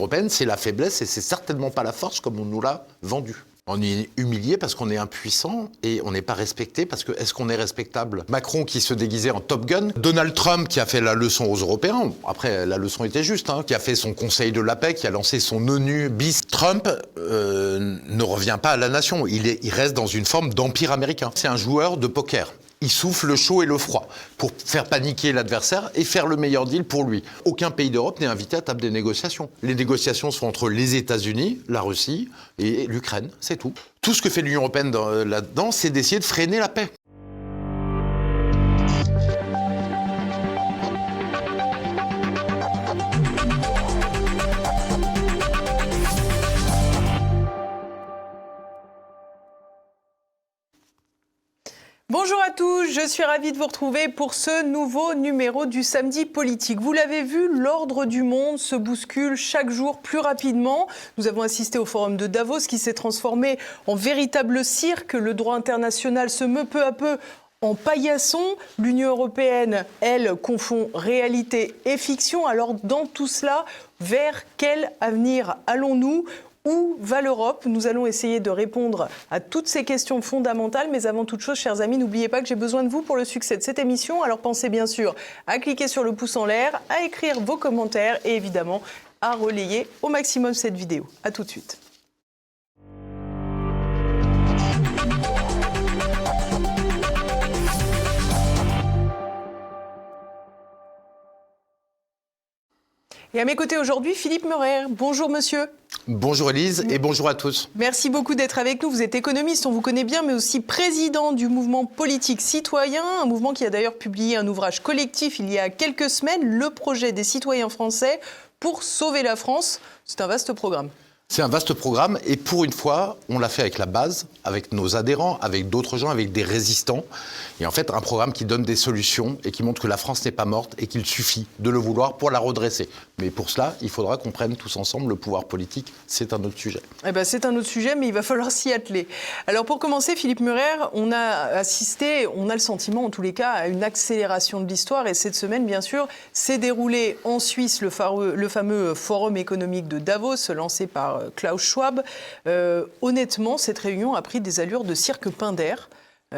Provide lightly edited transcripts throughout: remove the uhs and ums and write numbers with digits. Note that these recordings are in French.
européenne, c'est la faiblesse et c'est certainement pas la force comme on nous l'a vendu. On est humilié parce qu'on est impuissant et on n'est pas respecté parce que est-ce qu'on est respectable ? Macron qui se déguisait en Top Gun, Donald Trump qui a fait la leçon aux Européens, après la leçon était juste, qui a fait son Conseil de la paix, qui a lancé son ONU bis. Trump ne revient pas à la nation, il reste dans une forme d'empire américain. C'est un joueur de poker. Il souffle le chaud et le froid pour faire paniquer l'adversaire et faire le meilleur deal pour lui. Aucun pays d'Europe n'est invité à table des négociations. Les négociations sont entre les États-Unis, la Russie et l'Ukraine, c'est tout. Tout ce que fait l'Union européenne là-dedans, c'est d'essayer de freiner la paix. Bonjour à tous, je suis ravie de vous retrouver pour ce nouveau numéro du Samedi Politique. Vous l'avez vu, l'ordre du monde se bouscule chaque jour plus rapidement. Nous avons assisté au forum de Davos qui s'est transformé en véritable cirque. Le droit international se meut peu à peu en paillasson. L'Union européenne, elle, confond réalité et fiction. Alors dans tout cela, vers quel avenir allons-nous ? Où va l'Europe ? Nous allons essayer de répondre à toutes ces questions fondamentales. Mais avant toute chose, chers amis, n'oubliez pas que j'ai besoin de vous pour le succès de cette émission. Alors pensez bien sûr à cliquer sur le pouce en l'air, à écrire vos commentaires et évidemment à relayer au maximum cette vidéo. À tout de suite. Et à mes côtés aujourd'hui, Philippe Meurer. Bonjour monsieur. Bonjour Élise et bonjour à tous. Merci beaucoup d'être avec nous. Vous êtes économiste, on vous connaît bien, mais aussi président du mouvement politique citoyen, un mouvement qui a d'ailleurs publié un ouvrage collectif il y a quelques semaines, Le projet des citoyens français pour sauver la France. C'est un vaste programme. C'est un vaste programme et pour une fois, on l'a fait avec la base, avec nos adhérents, avec d'autres gens, avec des résistants. Et en fait, un programme qui donne des solutions et qui montre que la France n'est pas morte et qu'il suffit de le vouloir pour la redresser. Mais pour cela, il faudra qu'on prenne tous ensemble le pouvoir politique. C'est un autre sujet. Eh ben, c'est un autre sujet, mais il va falloir s'y atteler. Alors pour commencer, Philippe Meurer, on a assisté, on a le sentiment en tous les cas, à une accélération de l'histoire. Et cette semaine, bien sûr, s'est déroulé en Suisse le fameux Forum économique de Davos, lancé par Klaus Schwab. Honnêtement, cette réunion a pris des allures de cirque Pinder,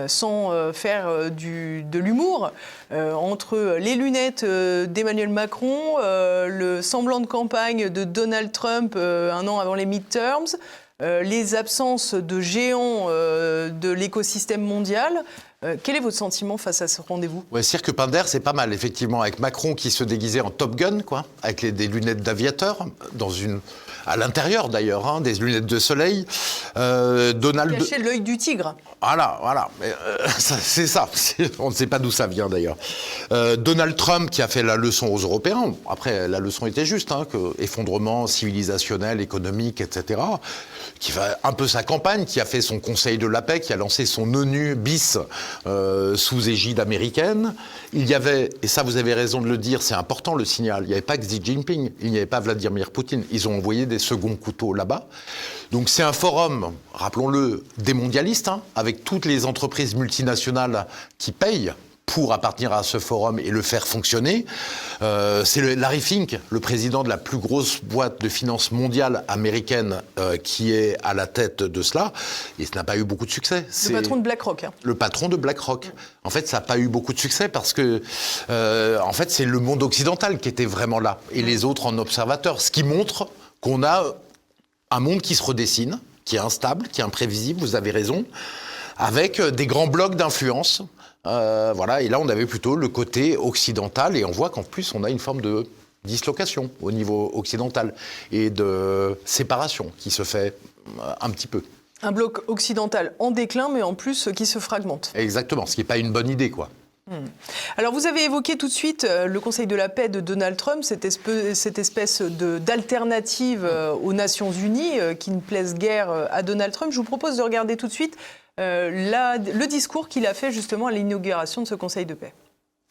sans faire de l'humour, entre les lunettes d'Emmanuel Macron, le semblant de campagne de Donald Trump un an avant les midterms, les absences de géants de l'écosystème mondial. Quel est votre sentiment face à ce rendez-vous ? Ouais, cirque Pinder, c'est pas mal, effectivement, avec Macron qui se déguisait en Top Gun, avec des lunettes d'aviateur, à l'intérieur d'ailleurs, des lunettes de soleil. Donald cachait l'œil du tigre. Voilà. C'est ça. On ne sait pas d'où ça vient d'ailleurs. Donald Trump qui a fait la leçon aux Européens. Après, la leçon était juste, que effondrement civilisationnel, économique, etc. Qui fait un peu sa campagne, qui a fait son Conseil de la paix, qui a lancé son ONU bis sous égide américaine. Il y avait, et ça vous avez raison de le dire, c'est important le signal, il n'y avait pas que Xi Jinping, il n'y avait pas Vladimir Poutine. Ils ont envoyé des seconds couteaux là-bas. Donc c'est un forum, rappelons-le, des mondialistes, avec toutes les entreprises multinationales qui payent pour appartenir à ce forum et le faire fonctionner. C'est Larry Fink, le président de la plus grosse boîte de finances mondiale américaine, qui est à la tête de cela. Et ça n'a pas eu beaucoup de succès. Le patron de BlackRock. Le patron de BlackRock. En fait, ça n'a pas eu beaucoup de succès parce que, en fait, c'est le monde occidental qui était vraiment là. Et les autres en observateurs. Ce qui montre qu'on a un monde qui se redessine, qui est instable, qui est imprévisible, vous avez raison, avec des grands blocs d'influence. Et là, on avait plutôt le côté occidental, et on voit qu'en plus, on a une forme de dislocation au niveau occidental et de séparation qui se fait un petit peu. Un bloc occidental en déclin, mais en plus qui se fragmente. Exactement, ce qui n'est pas une bonne idée, quoi. Alors vous avez évoqué tout de suite le Conseil de la paix de Donald Trump, cette espèce d'alternative aux Nations Unies qui ne plaise guère à Donald Trump. Je vous propose de regarder tout de suite le discours qu'il a fait justement à l'inauguration de ce Conseil de paix.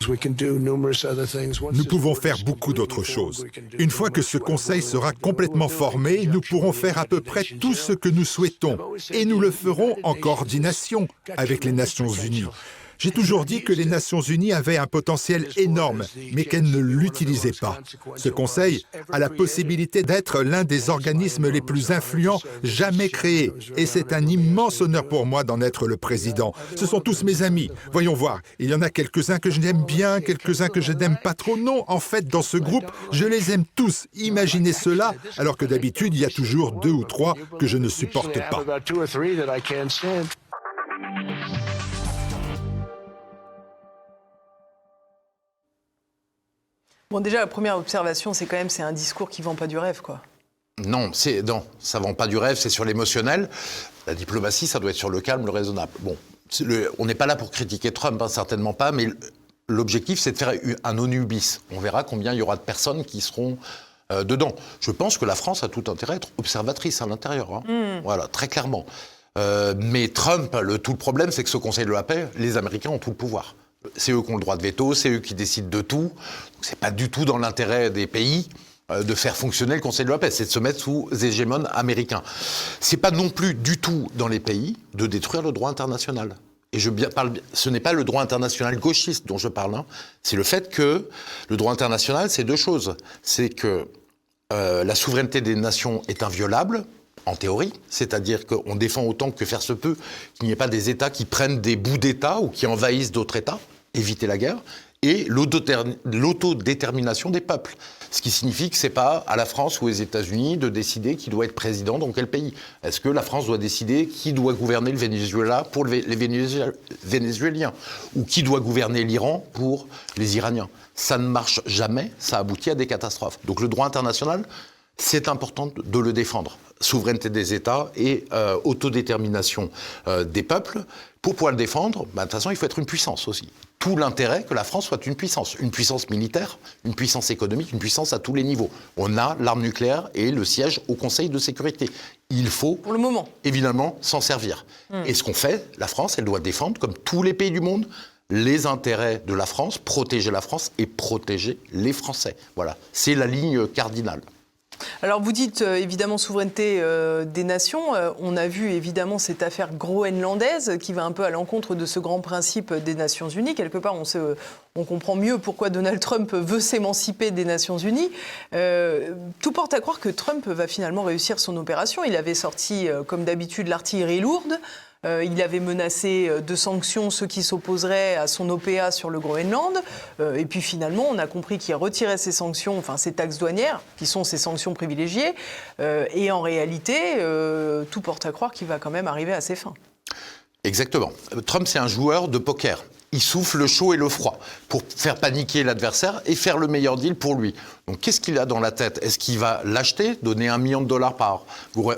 Nous pouvons faire beaucoup d'autres choses. Une fois que ce Conseil sera complètement formé, nous pourrons faire à peu près tout ce que nous souhaitons. Et nous le ferons en coordination avec les Nations Unies. J'ai toujours dit que les Nations Unies avaient un potentiel énorme, mais qu'elles ne l'utilisaient pas. Ce Conseil a la possibilité d'être l'un des organismes les plus influents jamais créés. Et c'est un immense honneur pour moi d'en être le président. Ce sont tous mes amis. Voyons voir, il y en a quelques-uns que je n'aime bien, quelques-uns que je n'aime pas trop. Non, en fait, dans ce groupe, je les aime tous. Imaginez cela, alors que d'habitude, il y a toujours 2 ou 3 que je ne supporte pas. Bon, déjà, la première observation, c'est quand même c'est un discours qui ne vend pas du rêve, quoi. Non, ça ne vend pas du rêve, c'est sur l'émotionnel. La diplomatie, ça doit être sur le calme, le raisonnable. Bon, on n'est pas là pour critiquer Trump, hein, certainement pas, mais l'objectif, c'est de faire un ONU bis. On verra combien il y aura de personnes qui seront dedans. Je pense que la France a tout intérêt à être observatrice à l'intérieur, hein. Voilà, très clairement. Mais Trump, tout le problème, c'est que ce Conseil de la paix, les Américains ont tout le pouvoir. C'est eux qui ont le droit de veto, c'est eux qui décident de tout. C'est pas du tout dans l'intérêt des pays de faire fonctionner le Conseil de la paix, c'est de se mettre sous hégémone américain. C'est pas non plus du tout dans les pays de détruire le droit international. Et ce n'est pas le droit international gauchiste dont je parle, hein. C'est le fait que le droit international, c'est 2 choses. C'est que la souveraineté des nations est inviolable, en théorie, c'est-à-dire qu'on défend autant que faire se peut qu'il n'y ait pas des États qui prennent des bouts d'États ou qui envahissent d'autres États, éviter la guerre, et l'autodétermination des peuples. Ce qui signifie que ce n'est pas à la France ou aux États-Unis de décider qui doit être président dans quel pays. Est-ce que la France doit décider qui doit gouverner le Venezuela pour les Vénézuéliens ou qui doit gouverner l'Iran pour les Iraniens? Ça ne marche jamais, ça aboutit à des catastrophes. Donc le droit international, c'est important de le défendre. Souveraineté des États et autodétermination des peuples. Pour pouvoir le défendre, de toute façon, il faut être une puissance aussi. Tout l'intérêt que la France soit une puissance militaire, une puissance économique, une puissance à tous les niveaux. On a l'arme nucléaire et le siège au Conseil de sécurité. Il faut, pour le moment, évidemment, s'en servir. Et ce qu'on fait, la France, elle doit défendre, comme tous les pays du monde, les intérêts de la France, protéger la France et protéger les Français. Voilà, c'est la ligne cardinale. Alors vous dites évidemment souveraineté des nations. On a vu évidemment cette affaire groenlandaise qui va un peu à l'encontre de ce grand principe des Nations Unies. Quelque part, on comprend mieux pourquoi Donald Trump veut s'émanciper des Nations Unies. Tout porte à croire que Trump va finalement réussir son opération. Il avait sorti, comme d'habitude, l'artillerie lourde. Il avait menacé de sanctions ceux qui s'opposeraient à son OPA sur le Groenland. Et puis finalement, on a compris qu'il retirait ses sanctions, enfin ses taxes douanières, qui sont ses sanctions privilégiées. Et en réalité, tout porte à croire qu'il va quand même arriver à ses fins. Exactement. Trump, c'est un joueur de poker. Il souffle le chaud et le froid pour faire paniquer l'adversaire et faire le meilleur deal pour lui. Donc qu'est-ce qu'il a dans la tête? Est-ce qu'il va l'acheter, donner $1 million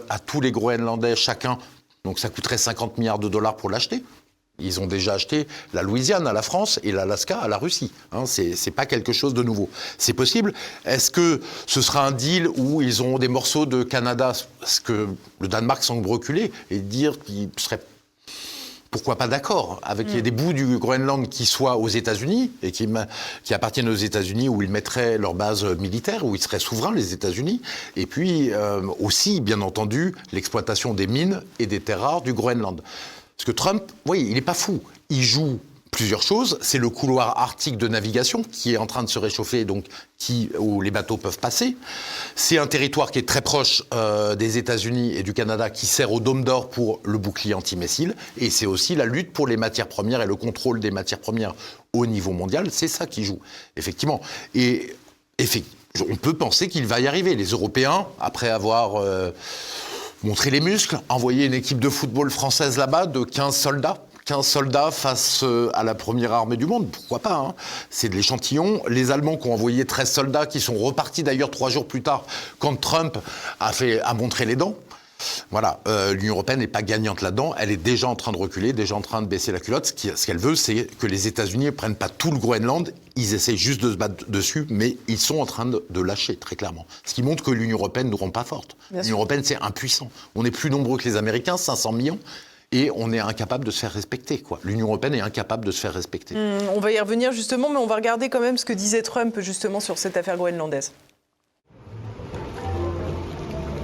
à tous les Groenlandais chacun? Donc ça coûterait 50 milliards de dollars pour l'acheter. Ils ont déjà acheté la Louisiane à la France et l'Alaska à la Russie. Hein, c'est pas quelque chose de nouveau. C'est possible. Est-ce que ce sera un deal où ils auront des morceaux de Canada, parce que le Danemark semble reculer, et dire qu'ils seraient pourquoi pas d'accord avec des bouts du Groenland qui soient aux États-Unis et qui appartiennent aux États-Unis où ils mettraient leur base militaire, où ils seraient souverains, les États-Unis. Et puis aussi, bien entendu, l'exploitation des mines et des terres rares du Groenland. Parce que Trump, oui, il n'est pas fou. Il joue plusieurs choses. C'est le couloir arctique de navigation qui est en train de se réchauffer, donc où les bateaux peuvent passer. C'est un territoire qui est très proche des États-Unis et du Canada, qui sert au Dôme d'Or pour le bouclier antimissile. Et c'est aussi la lutte pour les matières premières et le contrôle des matières premières au niveau mondial. C'est ça qui joue, effectivement. Et on peut penser qu'il va y arriver. Les Européens, après avoir montré les muscles, envoyé une équipe de football française là-bas de 15 soldats. 15 soldats face à la première armée du monde, pourquoi pas, hein. C'est de l'échantillon. Les Allemands qui ont envoyé 13 soldats, qui sont repartis d'ailleurs 3 jours plus tard, quand Trump a montré les dents. Voilà, l'Union européenne n'est pas gagnante là-dedans, elle est déjà en train de reculer, déjà en train de baisser la culotte. Ce qu'elle veut, c'est que les États-Unis ne prennent pas tout le Groenland, ils essayent juste de se battre dessus, mais ils sont en train de lâcher, très clairement. Ce qui montre que l'Union européenne ne rend pas forte. L'Union européenne, c'est impuissant. On est plus nombreux que les Américains, 500 millions. Et on est incapable de se faire respecter, quoi. L'Union européenne est incapable de se faire respecter. On va y revenir justement, mais on va regarder quand même ce que disait Trump justement sur cette affaire groenlandaise.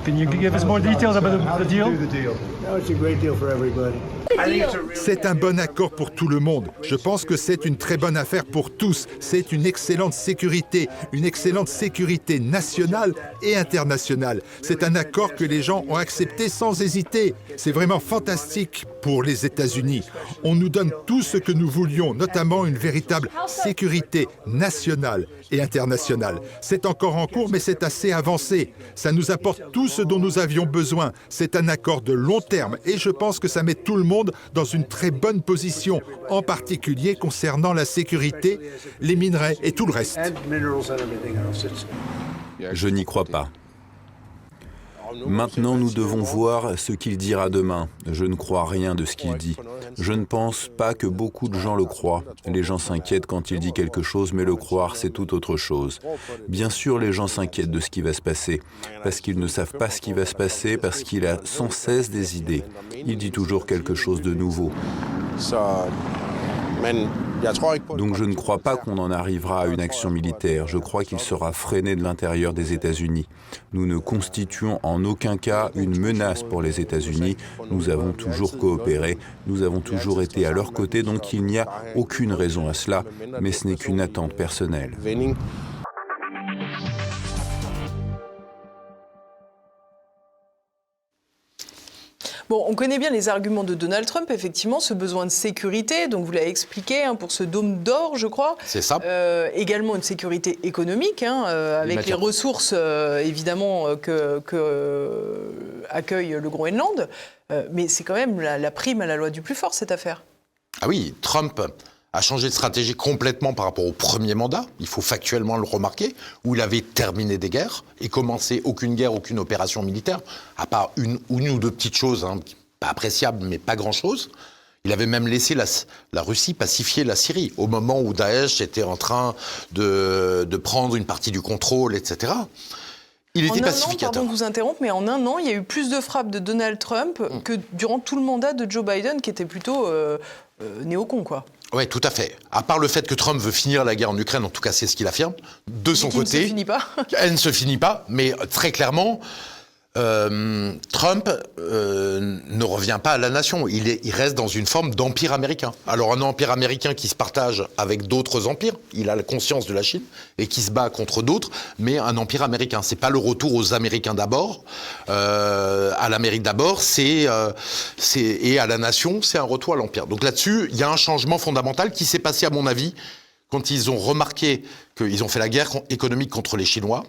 Can you give us more details about the deal? No, it's a great deal for everybody. C'est un bon accord pour tout le monde. Je pense que c'est une très bonne affaire pour tous. C'est une excellente sécurité nationale et internationale. C'est un accord que les gens ont accepté sans hésiter. C'est vraiment fantastique pour les États-Unis. On nous donne tout ce que nous voulions, notamment une véritable sécurité nationale et internationale. C'est encore en cours, mais c'est assez avancé. Ça nous apporte tout ce dont nous avions besoin. C'est un accord de long terme et je pense que ça met tout le monde dans une très bonne position, en particulier concernant la sécurité, les minerais et tout le reste. Je n'y crois pas. Maintenant, nous devons voir ce qu'il dira demain. Je ne crois rien de ce qu'il dit. Je ne pense pas que beaucoup de gens le croient. Les gens s'inquiètent quand il dit quelque chose, mais le croire, c'est tout autre chose. Bien sûr, les gens s'inquiètent de ce qui va se passer, parce qu'ils ne savent pas ce qui va se passer, parce qu'il a sans cesse des idées. Il dit toujours quelque chose de nouveau. Donc je ne crois pas qu'on en arrivera à une action militaire. Je crois qu'il sera freiné de l'intérieur des États-Unis. Nous ne constituons en aucun cas une menace pour les États-Unis. Nous avons toujours coopéré, nous avons toujours été à leur côté, donc il n'y a aucune raison à cela, mais ce n'est qu'une attente personnelle. Bon, on connaît bien les arguments de Donald Trump, effectivement, ce besoin de sécurité, donc vous l'avez expliqué, pour ce dôme d'or, je crois. C'est ça. Également une sécurité économique, avec les ressources, évidemment, que accueille le Groenland. Mais c'est quand même la prime à la loi du plus fort, cette affaire. Ah oui, Trump a changé de stratégie complètement par rapport au premier mandat, il faut factuellement le remarquer, où il avait terminé des guerres et commencé aucune guerre, aucune opération militaire, à part une ou deux petites choses, pas appréciables, mais pas grand-chose. Il avait même laissé la Russie pacifier la Syrie, au moment où Daesh était en train de prendre une partie du contrôle, etc. Il était pacificateur. Pardon de vous interrompre, mais en un an, il y a eu plus de frappes de Donald Trump que durant tout le mandat de Joe Biden, qui était plutôt néocon, quoi. Oui, tout à fait. À part le fait que Trump veut finir la guerre en Ukraine, en tout cas c'est ce qu'il affirme, de son côté... Elle ne se finit pas. Elle ne se finit pas, mais très clairement, Trump ne revient pas à la nation. Il reste dans une forme d'empire américain. Alors un empire américain qui se partage avec d'autres empires, il a la conscience de la Chine, et qui se bat contre d'autres, mais un empire américain. C'est pas le retour aux Américains d'abord, à l'Amérique d'abord, et à la nation, c'est un retour à l'empire. Donc là-dessus, il y a un changement fondamental qui s'est passé, à mon avis, quand ils ont remarqué qu'ils ont fait la guerre économique contre les Chinois.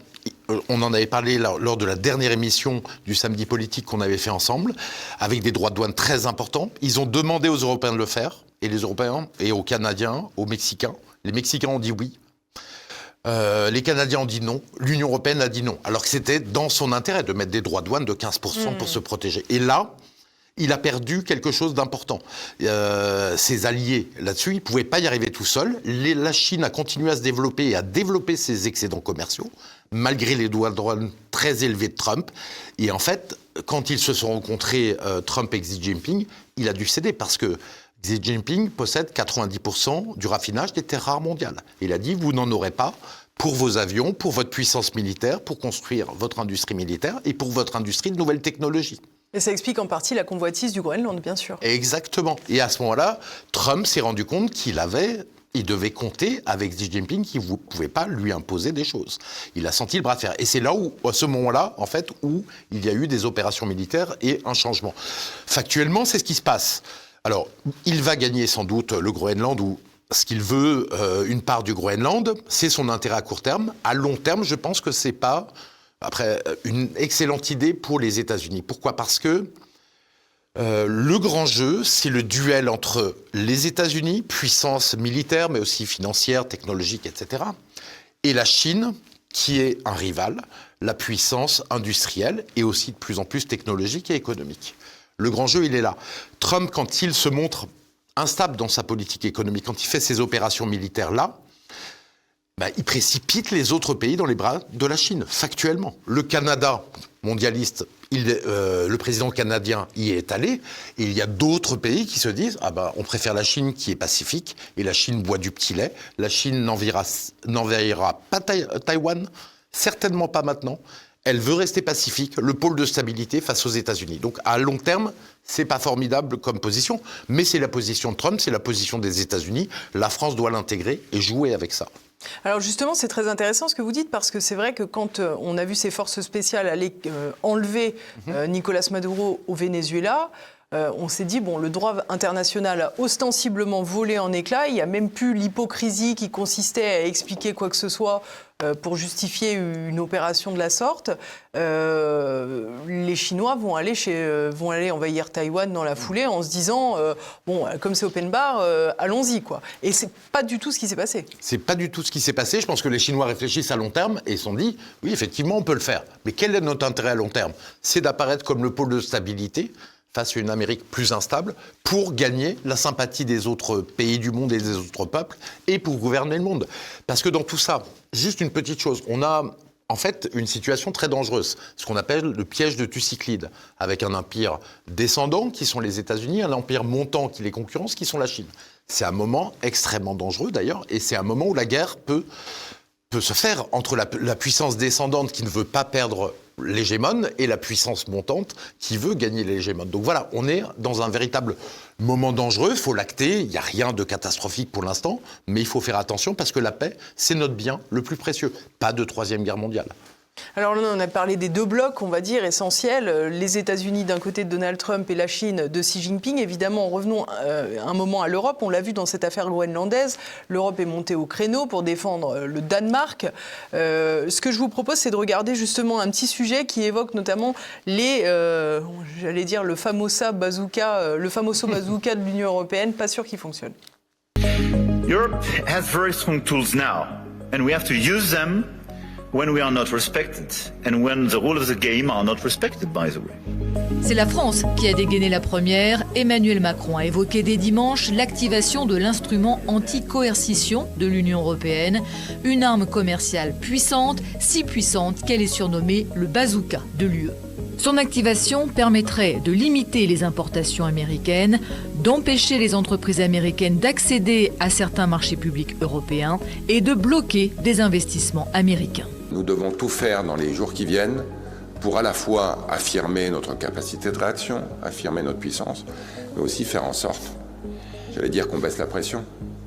On en avait parlé lors de la dernière émission du Samedi Politique qu'on avait fait ensemble, avec des droits de douane très importants. Ils ont demandé aux Européens de le faire, et les Européens, et aux Canadiens, aux Mexicains. Les Mexicains ont dit oui. Les Canadiens ont dit non. L'Union européenne a dit non. Alors que c'était dans son intérêt de mettre des droits de douane de 15% pour se protéger. Et là, il a perdu quelque chose d'important. Ses alliés, là-dessus, ils ne pouvaient pas y arriver tout seuls. La Chine a continué à se développer et à développer ses excédents commerciaux, malgré les droits de douane très élevés de Trump. Et en fait, quand ils se sont rencontrés, Trump et Xi Jinping, il a dû céder parce que Xi Jinping possède 90% du raffinage des terres rares mondiales. Il a dit, vous n'en aurez pas pour vos avions, pour votre puissance militaire, pour construire votre industrie militaire et pour votre industrie de nouvelles technologies. Et ça explique en partie la convoitise du Groenland, bien sûr. Exactement. Et à ce moment-là, Trump s'est rendu compte qu'il devait compter avec Xi Jinping, qui ne pouvait pas lui imposer des choses. Il a senti le bras de fer. Et c'est là où, à ce moment-là, en fait, où il y a eu des opérations militaires et un changement. Factuellement, c'est ce qui se passe. Alors, il va gagner sans doute le Groenland, ou ce qu'il veut, une part du Groenland, c'est son intérêt à court terme. À long terme, je pense que c'est pas... Après, une excellente idée pour les États-Unis. Pourquoi ? Parce que le grand jeu, c'est le duel entre les États-Unis, puissance militaire, mais aussi financière, technologique, etc., et la Chine, qui est un rival, la puissance industrielle et aussi de plus en plus technologique et économique. Le grand jeu, il est là. Trump, quand il se montre instable dans sa politique économique, quand il fait ses opérations militaires-là, il précipite les autres pays dans les bras de la Chine, factuellement. Le Canada, mondialiste, le président canadien y est allé, et il y a d'autres pays qui se disent on préfère la Chine qui est pacifique, et la Chine boit du petit lait. La Chine n'envahira pas Taïwan, certainement pas maintenant. Elle veut rester pacifique, le pôle de stabilité face aux États-Unis. Donc à long terme, c'est pas formidable comme position, mais c'est la position de Trump, c'est la position des États-Unis. La France doit l'intégrer et jouer avec ça. Alors justement, c'est très intéressant ce que vous dites, parce que c'est vrai que quand on a vu ces forces spéciales aller enlever Nicolás Maduro au Venezuela, on s'est dit, bon, le droit international a ostensiblement volé en éclats. Il n'y a même plus l'hypocrisie qui consistait à expliquer quoi que ce soit pour justifier une opération de la sorte. Les Chinois vont aller envahir Taïwan dans la foulée en se disant, bon, comme c'est open bar, allons-y, quoi. Et c'est pas du tout ce qui s'est passé. C'est pas du tout ce qui s'est passé. Je pense que les Chinois réfléchissent à long terme et se sont dit, oui, effectivement, on peut le faire. Mais quel est notre intérêt à long terme? C'est d'apparaître comme le pôle de stabilité face à une Amérique plus instable, pour gagner la sympathie des autres pays du monde et des autres peuples, et pour gouverner le monde. Parce que dans tout ça, juste une petite chose, on a en fait une situation très dangereuse, ce qu'on appelle le piège de Thucydide, avec un empire descendant, qui sont les États-Unis, un empire montant, qui les concurrence, qui sont la Chine. C'est un moment extrêmement dangereux d'ailleurs, et c'est un moment où la guerre peut se faire entre la puissance descendante qui ne veut pas perdre l'hégémone et la puissance montante qui veut gagner l'hégémone. Donc voilà, on est dans un véritable moment dangereux, il faut l'acter, il n'y a rien de catastrophique pour l'instant, mais il faut faire attention parce que la paix, c'est notre bien le plus précieux. Pas de troisième guerre mondiale. Alors là, on a parlé des deux blocs, on va dire, essentiels. Les États-Unis d'un côté de Donald Trump et la Chine de Xi Jinping. Évidemment, revenons un moment à l'Europe. On l'a vu dans cette affaire groenlandaise. L'Europe est montée au créneau pour défendre le Danemark. Ce que je vous propose, c'est de regarder justement un petit sujet qui évoque notamment j'allais dire, le famoso bazooka de l'Union européenne. Pas sûr qu'il fonctionne. Europe has very strong tools now, and we have to use them when we are not respected and when the rules of the game are not respected, by the way. C'est la France qui a dégainé la première. Emmanuel Macron a évoqué dès dimanche l'activation de l'instrument anti-coercition de l'Union européenne, une arme commerciale puissante, si puissante qu'elle est surnommée le bazooka de l'UE. Son activation permettrait de limiter les importations américaines, d'empêcher les entreprises américaines d'accéder à certains marchés publics européens et de bloquer des investissements américains. Nous devons tout faire dans les jours qui viennent pour à la fois affirmer notre capacité de réaction, affirmer notre puissance, mais aussi faire en sorte, j'allais dire, qu'on baisse la pression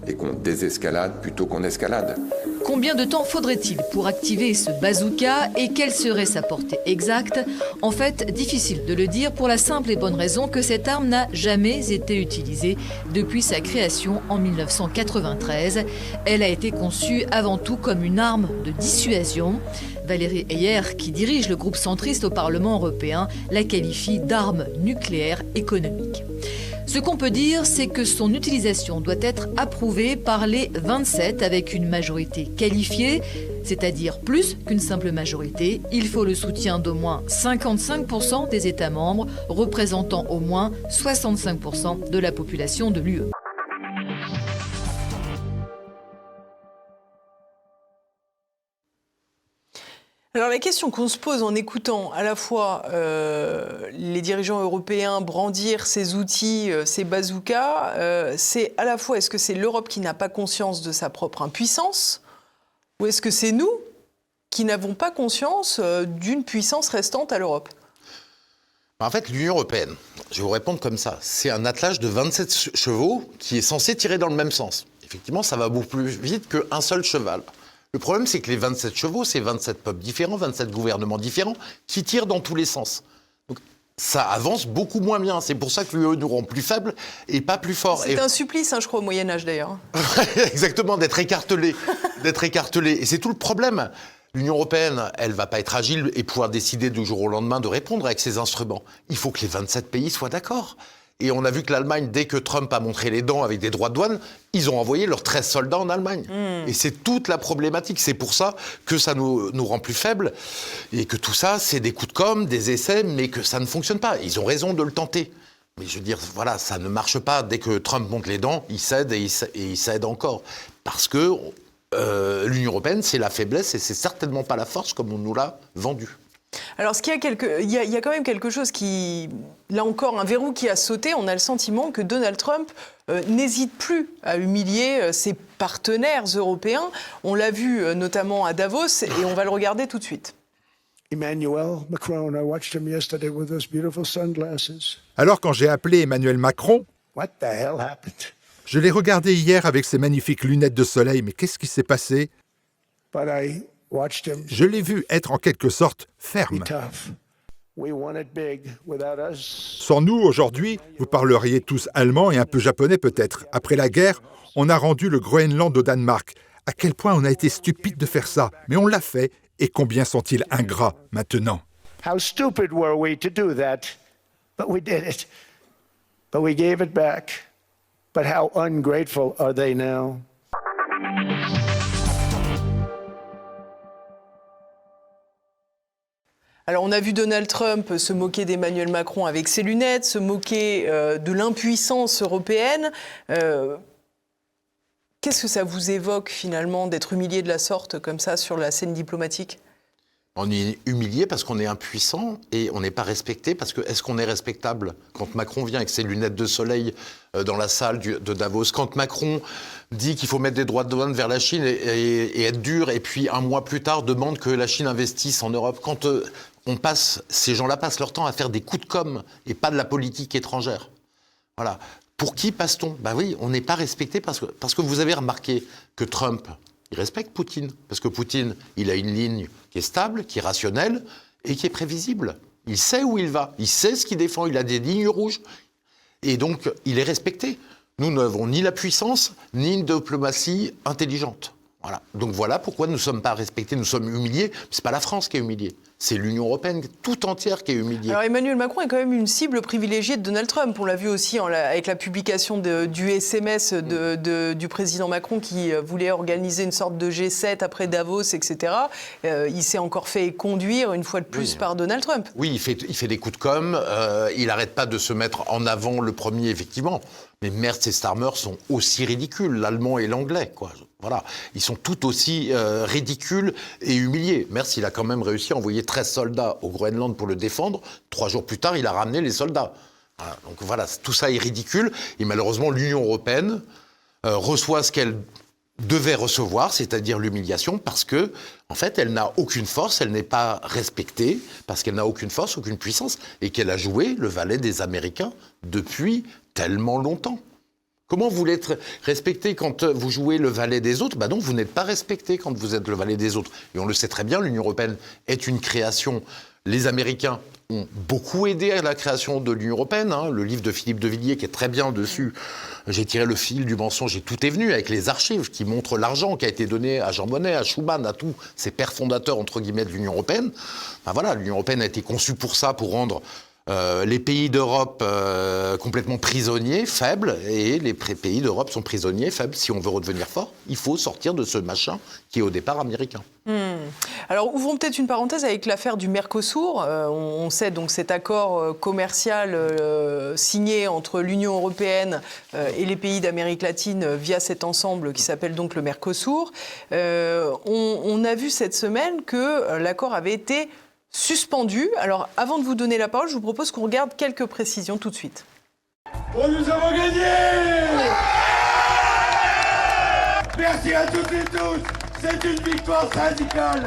et qu'on désescalade plutôt qu'on escalade. Combien de temps faudrait-il pour activer ce bazooka et quelle serait sa portée exacte? En fait, difficile de le dire pour la simple et bonne raison que cette arme n'a jamais été utilisée depuis sa création en 1993. Elle a été conçue avant tout comme une arme de dissuasion. Valérie Heyer, qui dirige le groupe centriste au Parlement européen, la qualifie d'arme nucléaire économique. Ce qu'on peut dire, c'est que son utilisation doit être approuvée par les 27 avec une majorité qualifiée, c'est-à-dire plus qu'une simple majorité. Il faut le soutien d'au moins 55% des États membres, représentant au moins 65% de la population de l'UE. Alors la question qu'on se pose en écoutant à la fois les dirigeants européens brandir ces outils, ces bazookas, c'est à la fois est-ce que c'est l'Europe qui n'a pas conscience de sa propre impuissance ou est-ce que c'est nous qui n'avons pas conscience d'une puissance restante à l'Europe? En fait, l'Union européenne, je vais vous répondre comme ça, c'est un attelage de 27 chevaux qui est censé tirer dans le même sens. Effectivement, ça va beaucoup plus vite qu'un seul cheval. Le problème, c'est que les 27 chevaux, c'est 27 peuples différents, 27 gouvernements différents, qui tirent dans tous les sens. Donc, ça avance beaucoup moins bien. C'est pour ça que l'UE nous rend plus faibles et pas plus forts. C'est un supplice, hein, je crois, au Moyen-Âge, d'ailleurs. Exactement, d'être écartelé. Et c'est tout le problème. L'Union européenne, elle ne va pas être agile et pouvoir décider du jour au lendemain de répondre avec ses instruments. Il faut que les 27 pays soient d'accord. Et on a vu que l'Allemagne, dès que Trump a montré les dents avec des droits de douane, ils ont envoyé leurs 13 soldats en Allemagne. Et c'est toute la problématique. C'est pour ça que ça nous rend plus faibles et que tout ça, c'est des coups de com', des essais, mais que ça ne fonctionne pas. Ils ont raison de le tenter. Mais je veux dire, voilà, ça ne marche pas. Dès que Trump monte les dents, il cède et il cède encore. Parce que l'Union européenne, c'est la faiblesse et c'est certainement pas la force comme on nous l'a vendu. Alors, il y a quand même quelque chose qui, là encore, un verrou qui a sauté. On a le sentiment que Donald Trump n'hésite plus à humilier ses partenaires européens. On l'a vu notamment à Davos et on va le regarder tout de suite. Alors quand j'ai appelé Emmanuel Macron, je l'ai regardé hier avec ses magnifiques lunettes de soleil, mais qu'est-ce qui s'est passé? Je l'ai vu être en quelque sorte ferme. Sans nous, aujourd'hui, vous parleriez tous allemand et un peu japonais peut-être. Après la guerre, on a rendu le Groenland au Danemark. À quel point on a été stupide de faire ça, mais on l'a fait. Et combien sont-ils ingrats maintenant? How stupid were we to do that? But we did it. But we gave it back. But how ungrateful are they now? Alors on a vu Donald Trump se moquer d'Emmanuel Macron avec ses lunettes, se moquer de l'impuissance européenne. Qu'est-ce que ça vous évoque finalement d'être humilié de la sorte comme ça sur la scène diplomatique? On est humilié parce qu'on est impuissant et on n'est pas respecté parce que est-ce qu'on est respectable quand Macron vient avec ses lunettes de soleil dans la salle de Davos, quand Macron dit qu'il faut mettre des droits de douane vers la Chine et être dur et puis un mois plus tard demande que la Chine investisse en Europe, quand ces gens-là passent leur temps à faire des coups de com' et pas de la politique étrangère. Voilà. Pour qui passe-t-on? Ben oui, on n'est pas respecté parce que vous avez remarqué que Trump, il respecte Poutine. Parce que Poutine, il a une ligne qui est stable, qui est rationnelle et qui est prévisible. Il sait où il va, il sait ce qu'il défend, il a des lignes rouges. Et donc, il est respecté. Nous n'avons ni la puissance, ni une diplomatie intelligente. Voilà. Donc voilà pourquoi nous ne sommes pas respectés, nous sommes humiliés. Ce n'est pas la France qui est humiliée, c'est l'Union européenne tout entière qui est humiliée. Alors Emmanuel Macron est quand même une cible privilégiée de Donald Trump. On l'a vu aussi avec la publication du SMS du président Macron qui voulait organiser une sorte de G7 après Davos, etc. Il s'est encore fait conduire une fois de plus par Donald Trump. Oui, il fait des coups de com', il n'arrête pas de se mettre en avant le premier, effectivement. Mais Merz et Starmer sont aussi ridicules, l'allemand et l'anglais, quoi. Voilà. Ils sont tout aussi ridicules et humiliés. Merz, il a quand même réussi à envoyer 13 soldats au Groenland pour le défendre. 3 jours plus tard, il a ramené les soldats. Voilà. Donc voilà, tout ça est ridicule. Et malheureusement, l'Union européenne reçoit ce qu'elle devait recevoir, c'est-à-dire l'humiliation, parce que, en fait, elle n'a aucune force, elle n'est pas respectée, parce qu'elle n'a aucune force, aucune puissance, et qu'elle a joué le valet des Américains depuis tellement longtemps. Comment vous voulez être respecté quand vous jouez le valet des autres? Ben non, vous n'êtes pas respecté quand vous êtes le valet des autres. Et on le sait très bien, l'Union européenne est une création. Les Américains ont beaucoup aidé à la création de l'Union européenne. Hein. Le livre de Philippe de Villiers qui est très bien dessus. J'ai tiré le fil du mensonge et tout est venu avec les archives qui montrent l'argent qui a été donné à Jean Monnet, à Schuman, à tous ces pères fondateurs entre guillemets de l'Union européenne. Ben voilà, l'Union européenne a été conçue pour ça, pour rendre les pays d'Europe complètement prisonniers, faibles, et les pays d'Europe sont prisonniers, faibles. Si on veut redevenir fort, il faut sortir de ce machin qui est au départ américain. Alors ouvrons peut-être une parenthèse avec l'affaire du Mercosur. On sait donc cet accord commercial signé entre l'Union européenne et les pays d'Amérique latine via cet ensemble qui s'appelle donc le Mercosur. On a vu cette semaine que l'accord avait été suspendu. Alors, avant de vous donner la parole, je vous propose qu'on regarde quelques précisions tout de suite. Oh, nous avons gagné! Merci à toutes et tous! C'est une victoire syndicale!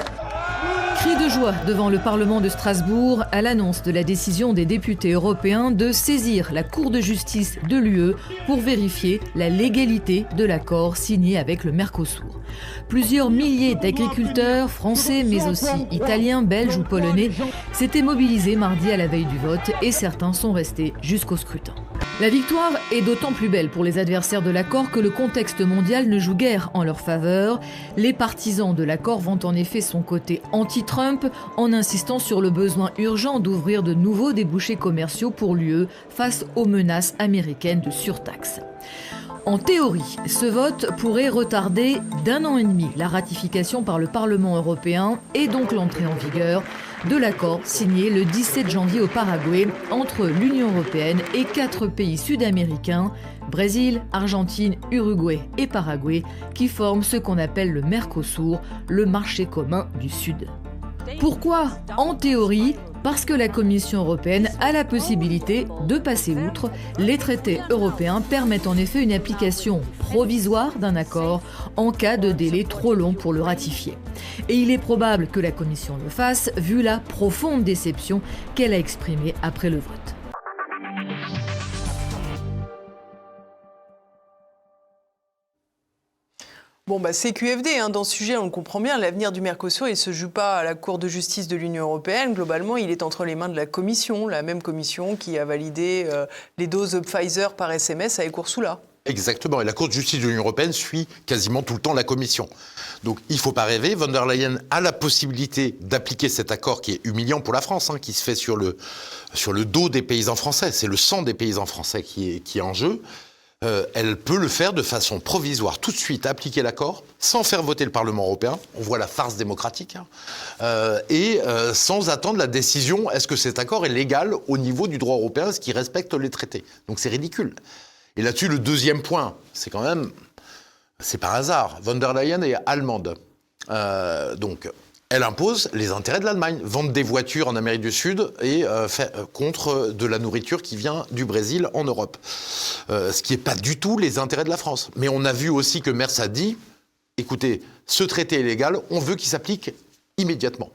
Cri de joie devant le Parlement de Strasbourg à l'annonce de la décision des députés européens de saisir la Cour de justice de l'UE pour vérifier la légalité de l'accord signé avec le Mercosur. Plusieurs milliers d'agriculteurs, français mais aussi italiens, belges ou polonais, s'étaient mobilisés mardi à la veille du vote et certains sont restés jusqu'au scrutin. La victoire est d'autant plus belle pour les adversaires de l'accord que le contexte mondial ne joue guère en leur faveur. Les partisans de l'accord vont en effet son côté anti-Trump en insistant sur le besoin urgent d'ouvrir de nouveaux débouchés commerciaux pour l'UE face aux menaces américaines de surtaxe. En théorie, ce vote pourrait retarder d'1 an et demi la ratification par le Parlement européen et donc l'entrée en vigueur de l'accord signé le 17 janvier au Paraguay entre l'Union européenne et 4 pays sud-américains, Brésil, Argentine, Uruguay et Paraguay, qui forment ce qu'on appelle le Mercosur, le marché commun du Sud. Pourquoi, en théorie, parce que la Commission européenne a la possibilité de passer outre. Les traités européens permettent en effet une application provisoire d'un accord en cas de délai trop long pour le ratifier. Et il est probable que la Commission le fasse, vu la profonde déception qu'elle a exprimée après le vote. Bon, CQFD, dans ce sujet, on le comprend bien, l'avenir du Mercosur, il ne se joue pas à la Cour de justice de l'Union européenne. Globalement, il est entre les mains de la Commission, la même Commission qui a validé les doses Pfizer par SMS avec Ursula. Exactement, et la Cour de justice de l'Union européenne suit quasiment tout le temps la Commission. Donc il ne faut pas rêver, von der Leyen a la possibilité d'appliquer cet accord qui est humiliant pour la France, qui se fait sur le dos des paysans français, c'est le sang des paysans français qui est en jeu. Elle peut le faire de façon provisoire, tout de suite appliquer l'accord, sans faire voter le Parlement européen, on voit la farce démocratique, et sans attendre la décision, est-ce que cet accord est légal au niveau du droit européen, est-ce qu'il respecte les traités. Donc c'est ridicule. Et là-dessus, le deuxième point, c'est quand même, c'est par hasard, von der Leyen est allemande, donc elle impose les intérêts de l'Allemagne, vendre des voitures en Amérique du Sud et contre de la nourriture qui vient du Brésil en Europe. Ce qui n'est pas du tout les intérêts de la France. Mais on a vu aussi que Merz a dit, écoutez, ce traité est légal, on veut qu'il s'applique immédiatement.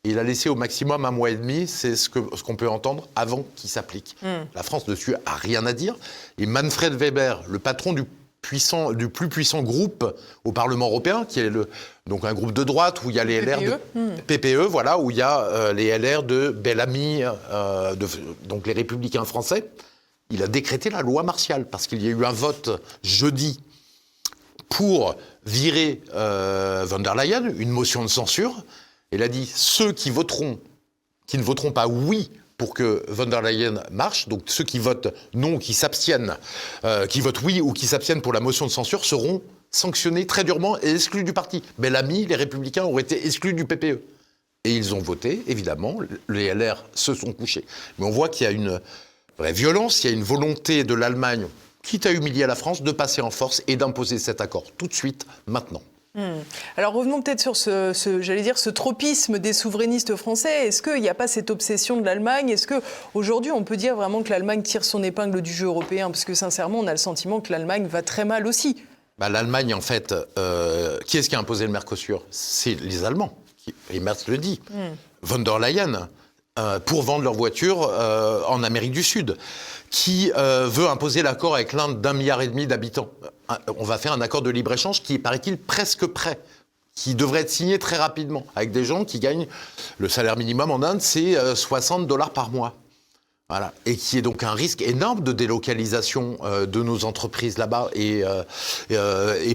Et il a laissé au maximum 1 mois et demi, c'est ce qu'on peut entendre, avant qu'il s'applique. La France dessus a rien à dire. Et Manfred Weber, le patron du plus puissant groupe au Parlement européen, qui est donc un groupe de droite où il y a les LR de PPE, voilà, où il y a les LR de Bellamy, donc les Républicains français. Il a décrété la loi martiale parce qu'il y a eu un vote jeudi pour virer von der Leyen, une motion de censure. Il a dit ceux qui ne voteront pas oui pour que von der Leyen marche, donc ceux qui votent non ou qui s'abstiennent, qui votent oui ou qui s'abstiennent pour la motion de censure seront sanctionnés très durement et exclus du parti. Bellamy, les Républicains auraient été exclus du PPE. Et ils ont voté, évidemment, les LR se sont couchés. Mais on voit qu'il y a une vraie violence, il y a une volonté de l'Allemagne, quitte à humilier la France, de passer en force et d'imposer cet accord tout de suite, maintenant. Alors revenons peut-être sur ce tropisme des souverainistes français. Est-ce qu'il n'y a pas cette obsession de l'Allemagne ? Est-ce qu'aujourd'hui, on peut dire vraiment que l'Allemagne tire son épingle du jeu européen ? Parce que sincèrement, on a le sentiment que l'Allemagne va très mal aussi. L'Allemagne, en fait, qui est-ce qui a imposé le Mercosur ? C'est les Allemands. Et Merz le dit. Von der Leyen, pour vendre leurs voitures en Amérique du Sud, qui veut imposer l'accord avec l'Inde d'1,5 milliard d'habitants. On va faire un accord de libre-échange qui est, paraît-il, presque prêt, qui devrait être signé très rapidement, avec des gens qui gagnent, le salaire minimum en Inde, c'est $60 par mois. Voilà. Et qui est donc un risque énorme de délocalisation de nos entreprises là-bas et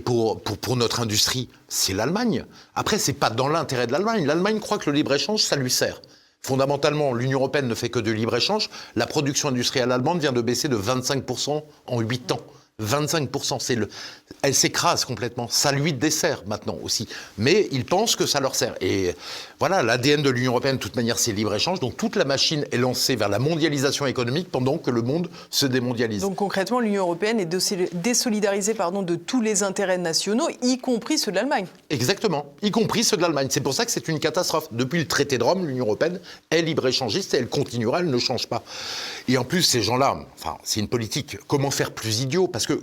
pour notre industrie. C'est l'Allemagne. Après, c'est pas dans l'intérêt de l'Allemagne. L'Allemagne croit que le libre-échange, ça lui sert. Fondamentalement, l'Union européenne ne fait que de libre-échange. La production industrielle allemande vient de baisser de 25% en 8 ans. 25%, elle s'écrase complètement. Ça lui dessert maintenant aussi. Mais ils pensent que ça leur sert. Et voilà, l'ADN de l'Union européenne, de toute manière, c'est le libre-échange. Donc toute la machine est lancée vers la mondialisation économique pendant que le monde se démondialise. Donc concrètement, l'Union européenne est désolidarisée de tous les intérêts nationaux, y compris ceux de l'Allemagne. Exactement, y compris ceux de l'Allemagne. C'est pour ça que c'est une catastrophe. Depuis le traité de Rome, l'Union européenne est libre-échangiste et elle continuera, elle ne change pas. Et en plus, ces gens-là, c'est une politique. Comment faire plus idiot ? Parce que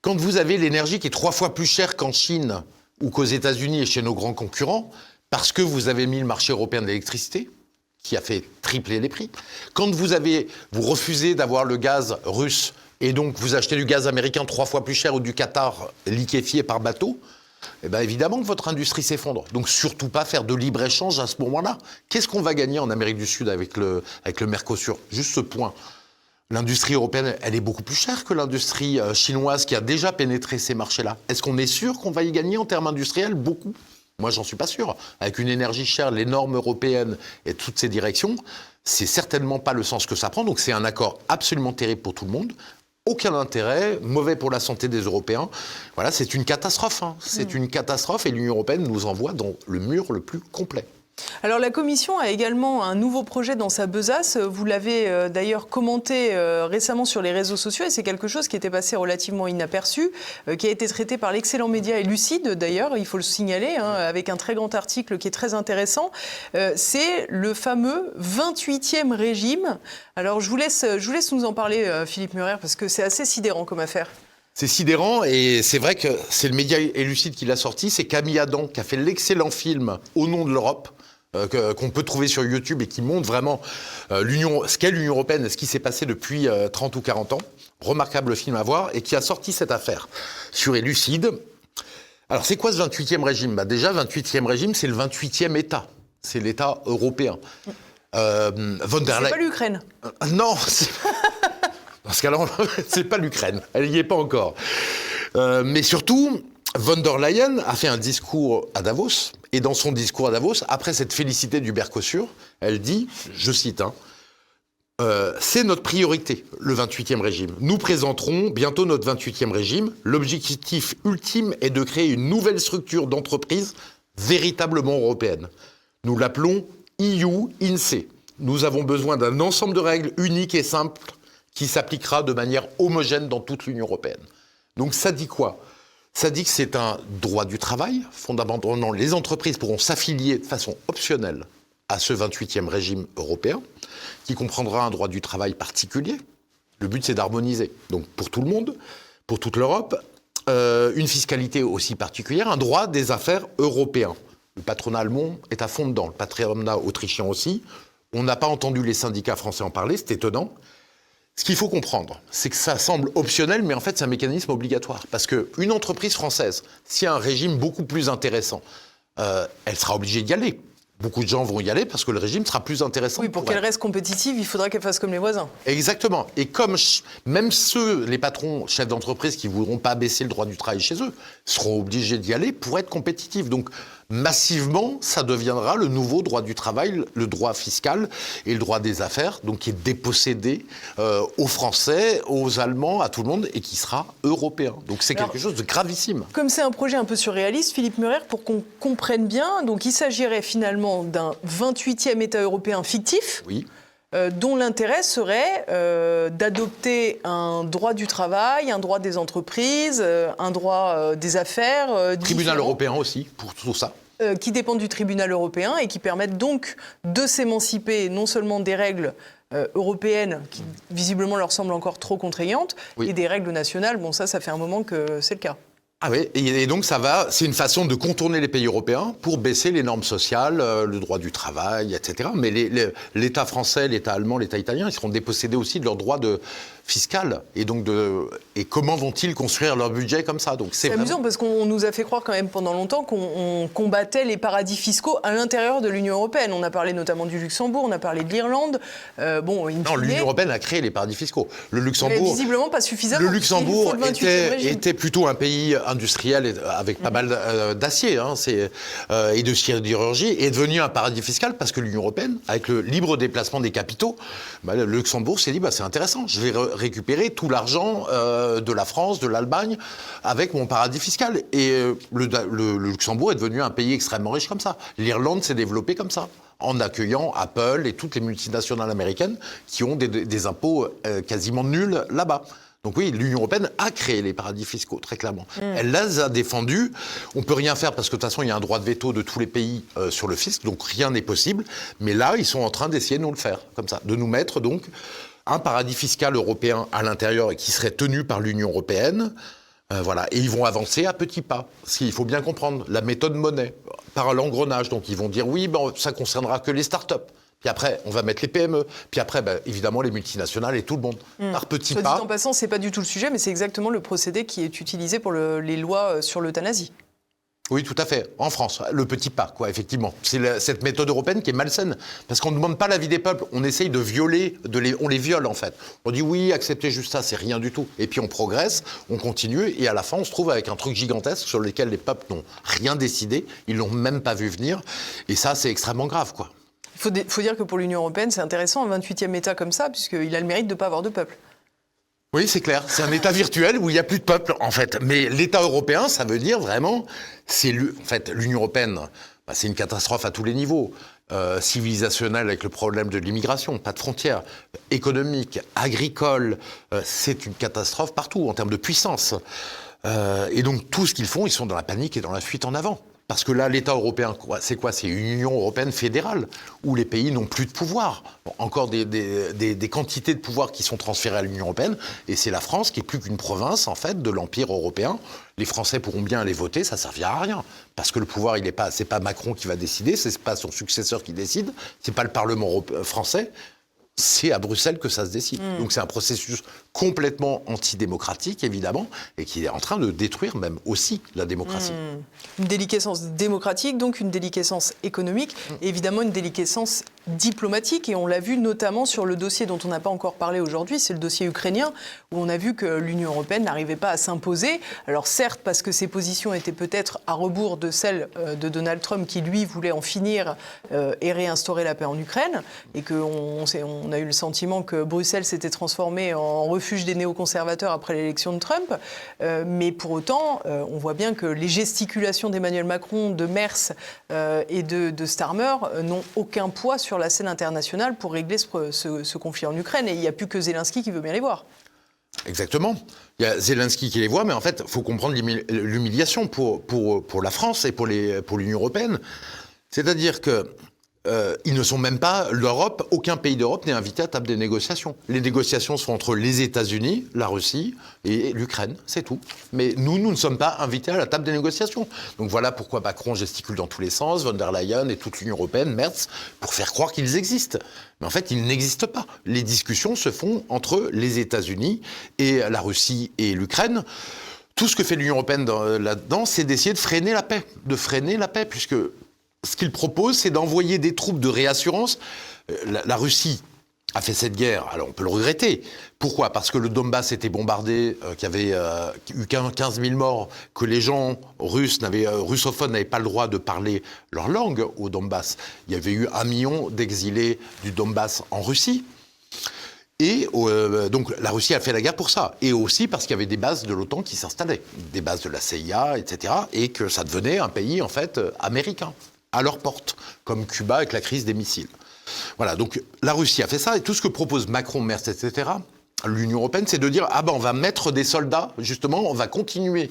quand vous avez l'énergie qui est 3 fois plus chère qu'en Chine ou qu'aux États-Unis et chez nos grands concurrents, parce que vous avez mis le marché européen de l'électricité, qui a fait tripler les prix, quand vous refusez d'avoir le gaz russe et donc vous achetez du gaz américain 3 fois plus cher ou du Qatar liquéfié par bateau, évidemment que votre industrie s'effondre. Donc surtout pas faire de libre-échange à ce moment-là. Qu'est-ce qu'on va gagner en Amérique du Sud avec le Mercosur ? Juste ce point. L'industrie européenne, elle est beaucoup plus chère que l'industrie chinoise qui a déjà pénétré ces marchés-là. Est-ce qu'on est sûr qu'on va y gagner en termes industriels ? Beaucoup. Moi, j'en suis pas sûr. Avec une énergie chère, les normes européennes et toutes ces directions, c'est certainement pas le sens que ça prend. Donc c'est un accord absolument terrible pour tout le monde. Aucun intérêt, mauvais pour la santé des Européens. Voilà, c'est une catastrophe. C'est une catastrophe et l'Union européenne nous envoie dans le mur le plus complet. Alors la Commission a également un nouveau projet dans sa besace. Vous l'avez d'ailleurs commenté récemment sur les réseaux sociaux et c'est quelque chose qui était passé relativement inaperçu, qui a été traité par l'excellent média et lucide d'ailleurs, il faut le signaler, avec un très grand article qui est très intéressant. C'est le fameux 28e régime. Alors je vous laisse nous en parler, Philippe Murer, parce que c'est assez sidérant comme affaire. C'est sidérant et c'est vrai que c'est le média Lucide qui l'a sorti. C'est Camille Adam qui a fait l'excellent film Au nom de l'Europe, qu'on peut trouver sur YouTube et qui montre vraiment ce qu'est l'Union européenne et ce qui s'est passé depuis 30 ou 40 ans. Remarquable film à voir et qui a sorti cette affaire sur Lucide. Alors c'est quoi ce 28e régime ? Déjà, 28e régime, c'est le 28e État. C'est l'État européen. Von der Leyen... C'est pas l'Ukraine. Non, parce qu'alors, c'est pas l'Ukraine, elle n'y est pas encore. Mais surtout, von der Leyen a fait un discours à Davos, et dans son discours à Davos, après cette félicité du Mercosur, elle dit, je cite, c'est notre priorité, le 28e régime. Nous présenterons bientôt notre 28e régime. L'objectif ultime est de créer une nouvelle structure d'entreprise véritablement européenne. Nous l'appelons EU-INSEE. Nous avons besoin d'un ensemble de règles uniques et simples qui s'appliquera de manière homogène dans toute l'Union européenne. Donc ça dit quoi ? Ça dit que c'est un droit du travail. Fondamentalement, les entreprises pourront s'affilier de façon optionnelle à ce 28e régime européen, qui comprendra un droit du travail particulier. Le but, c'est d'harmoniser. Donc pour tout le monde, pour toute l'Europe, une fiscalité aussi particulière, un droit des affaires européen. Le patronat allemand est à fond dedans, le patronat autrichien aussi. On n'a pas entendu les syndicats français en parler, c'est étonnant. Ce qu'il faut comprendre, c'est que ça semble optionnel, mais en fait, c'est un mécanisme obligatoire. Parce qu'une entreprise française, s'il y a un régime beaucoup plus intéressant, elle sera obligée d'y aller. Beaucoup de gens vont y aller parce que le régime sera plus intéressant. Oui, pour qu'elle reste compétitive, il faudra qu'elle fasse comme les voisins. Exactement. Et comme même les patrons, chefs d'entreprise qui ne voudront pas baisser le droit du travail chez eux, seront obligés d'y aller pour être compétitifs. Donc, massivement, ça deviendra le nouveau droit du travail, le droit fiscal et le droit des affaires, donc qui est dépossédé aux Français, aux Allemands, à tout le monde, et qui sera européen. Donc c'est quelque chose de gravissime. Comme c'est un projet un peu surréaliste, Philippe Murer, pour qu'on comprenne bien, donc il s'agirait finalement d'un 28e État européen fictif. Oui. Dont l'intérêt serait d'adopter un droit du travail, un droit des entreprises, un droit des affaires. Tribunal européen aussi, pour tout ça. Qui dépendent du tribunal européen et qui permettent donc de s'émanciper non seulement des règles européennes qui visiblement leur semblent encore trop contraignantes, et des règles nationales. Bon, ça fait un moment que c'est le cas. Ah oui, et donc c'est une façon de contourner les pays européens pour baisser les normes sociales, le droit du travail, etc. Mais l'État français, l'État allemand, l'État italien, ils seront dépossédés aussi de leurs droits fiscal. Et donc, comment vont-ils construire leur budget comme ça ? Donc, c'est amusant parce qu'on nous a fait croire quand même pendant longtemps qu'on combattait les paradis fiscaux à l'intérieur de l'Union européenne. On a parlé notamment du Luxembourg, on a parlé de l'Irlande. Non, l'Union européenne a créé les paradis fiscaux. Le Luxembourg, mais visiblement pas suffisamment. Le Luxembourg était plutôt un pays industriel avec pas mal d'acier et de sidérurgie, et est devenu un paradis fiscal parce que l'Union européenne, avec le libre déplacement des capitaux, le Luxembourg s'est dit c'est intéressant, je vais récupérer tout l'argent de la France, de l'Allemagne, avec mon paradis fiscal. Et le Luxembourg est devenu un pays extrêmement riche comme ça. L'Irlande s'est développée comme ça, en accueillant Apple et toutes les multinationales américaines qui ont des impôts quasiment nuls là-bas. Donc oui, l'Union européenne a créé les paradis fiscaux, très clairement. Elle les a défendus. On ne peut rien faire parce que de toute façon, il y a un droit de veto de tous les pays sur le fisc, donc rien n'est possible. Mais là, ils sont en train d'essayer de nous le faire, comme ça, de nous mettre donc un paradis fiscal européen à l'intérieur et qui serait tenu par l'Union européenne. Voilà. Et ils vont avancer à petits pas. Il faut bien comprendre la méthode Monnet, par l'engrenage. Donc ils vont dire oui, ça concernera que les start-up. Puis après, on va mettre les PME. Puis après, évidemment, les multinationales et tout le monde. Par petits pas. Soit dit en passant, c'est pas du tout le sujet, mais c'est exactement le procédé qui est utilisé pour les lois sur l'euthanasie. Oui, tout à fait. En France, le petit pas, effectivement. C'est cette méthode européenne qui est malsaine. Parce qu'on ne demande pas l'avis des peuples. On essaye de violer, on les viole, en fait. On dit oui, accepter juste ça, c'est rien du tout. Et puis on progresse, on continue, et à la fin, on se trouve avec un truc gigantesque sur lequel les peuples n'ont rien décidé. Ils l'ont même pas vu venir. Et ça, c'est extrêmement grave, Il faut dire que pour l'Union européenne, c'est intéressant, un 28e État comme ça, puisqu'il a le mérite de ne pas avoir de peuple. Oui, c'est clair. C'est un État virtuel où il n'y a plus de peuple, en fait. Mais l'État européen, ça veut dire vraiment... En fait, l'Union européenne, c'est une catastrophe à tous les niveaux. Civilisationnelle avec le problème de l'immigration, pas de frontières, économique, agricole, c'est une catastrophe partout en termes de puissance. Et donc tout ce qu'ils font, ils sont dans la panique et dans la fuite en avant. Parce que là, l'État européen, c'est quoi? C'est une Union européenne fédérale, où les pays n'ont plus de pouvoir. Bon, encore des quantités de pouvoir qui sont transférées à l'Union européenne, et c'est la France qui est plus qu'une province, en fait, de l'Empire européen. Les Français pourront bien aller voter, ça ne servira à rien. Parce que le pouvoir, c'est pas Macron qui va décider, c'est pas son successeur qui décide, c'est pas le Parlement français. C'est à Bruxelles que ça se décide. Donc c'est un processus complètement antidémocratique, évidemment, et qui est en train de détruire même aussi la démocratie. Une déliquescence démocratique, donc une déliquescence économique, et évidemment une déliquescence diplomatique. Et on l'a vu notamment sur le dossier dont on n'a pas encore parlé aujourd'hui, c'est le dossier ukrainien, où on a vu que l'Union européenne n'arrivait pas à s'imposer. Alors certes, parce que ses positions étaient peut-être à rebours de celles de Donald Trump, qui lui voulait en finir et réinstaurer la paix en Ukraine, et qu'on a eu le sentiment que Bruxelles s'était transformée en refuge des néoconservateurs après l'élection de Trump. Mais pour autant, on voit bien que les gesticulations d'Emmanuel Macron, de Merz et de Starmer n'ont aucun poids sur la scène internationale pour régler ce conflit en Ukraine. Et il n'y a plus que Zelensky qui veut bien les voir. Exactement. Il y a Zelensky qui les voit, mais en fait, il faut comprendre l'humiliation pour la France et pour l'Union européenne. C'est-à-dire que ils ne sont même pas, l'Europe, aucun pays d'Europe n'est invité à table des négociations. Les négociations sont entre les États-Unis, la Russie et l'Ukraine, c'est tout. Mais nous ne sommes pas invités à la table des négociations. Donc voilà pourquoi Macron gesticule dans tous les sens, von der Leyen et toute l'Union européenne, Merz, pour faire croire qu'ils existent. Mais en fait, ils n'existent pas. Les discussions se font entre les États-Unis et la Russie et l'Ukraine. Tout ce que fait l'Union européenne là-dedans, c'est d'essayer de freiner la paix, puisque ce qu'il propose, c'est d'envoyer des troupes de réassurance. La Russie a fait cette guerre, alors on peut le regretter. Pourquoi? Parce que le Donbass était bombardé, qu'il y avait eu 15 000 morts, que les gens russophones n'avaient pas le droit de parler leur langue au Donbass. Il y avait eu 1 million d'exilés du Donbass en Russie. Et donc la Russie a fait la guerre pour ça. Et aussi parce qu'il y avait des bases de l'OTAN qui s'installaient, des bases de la CIA, etc. Et que ça devenait un pays, en fait, américain, à leur porte, comme Cuba avec la crise des missiles. Voilà, donc la Russie a fait ça, et tout ce que propose Macron, Merz, etc., l'Union européenne, c'est de dire, on va mettre des soldats, justement, on va continuer,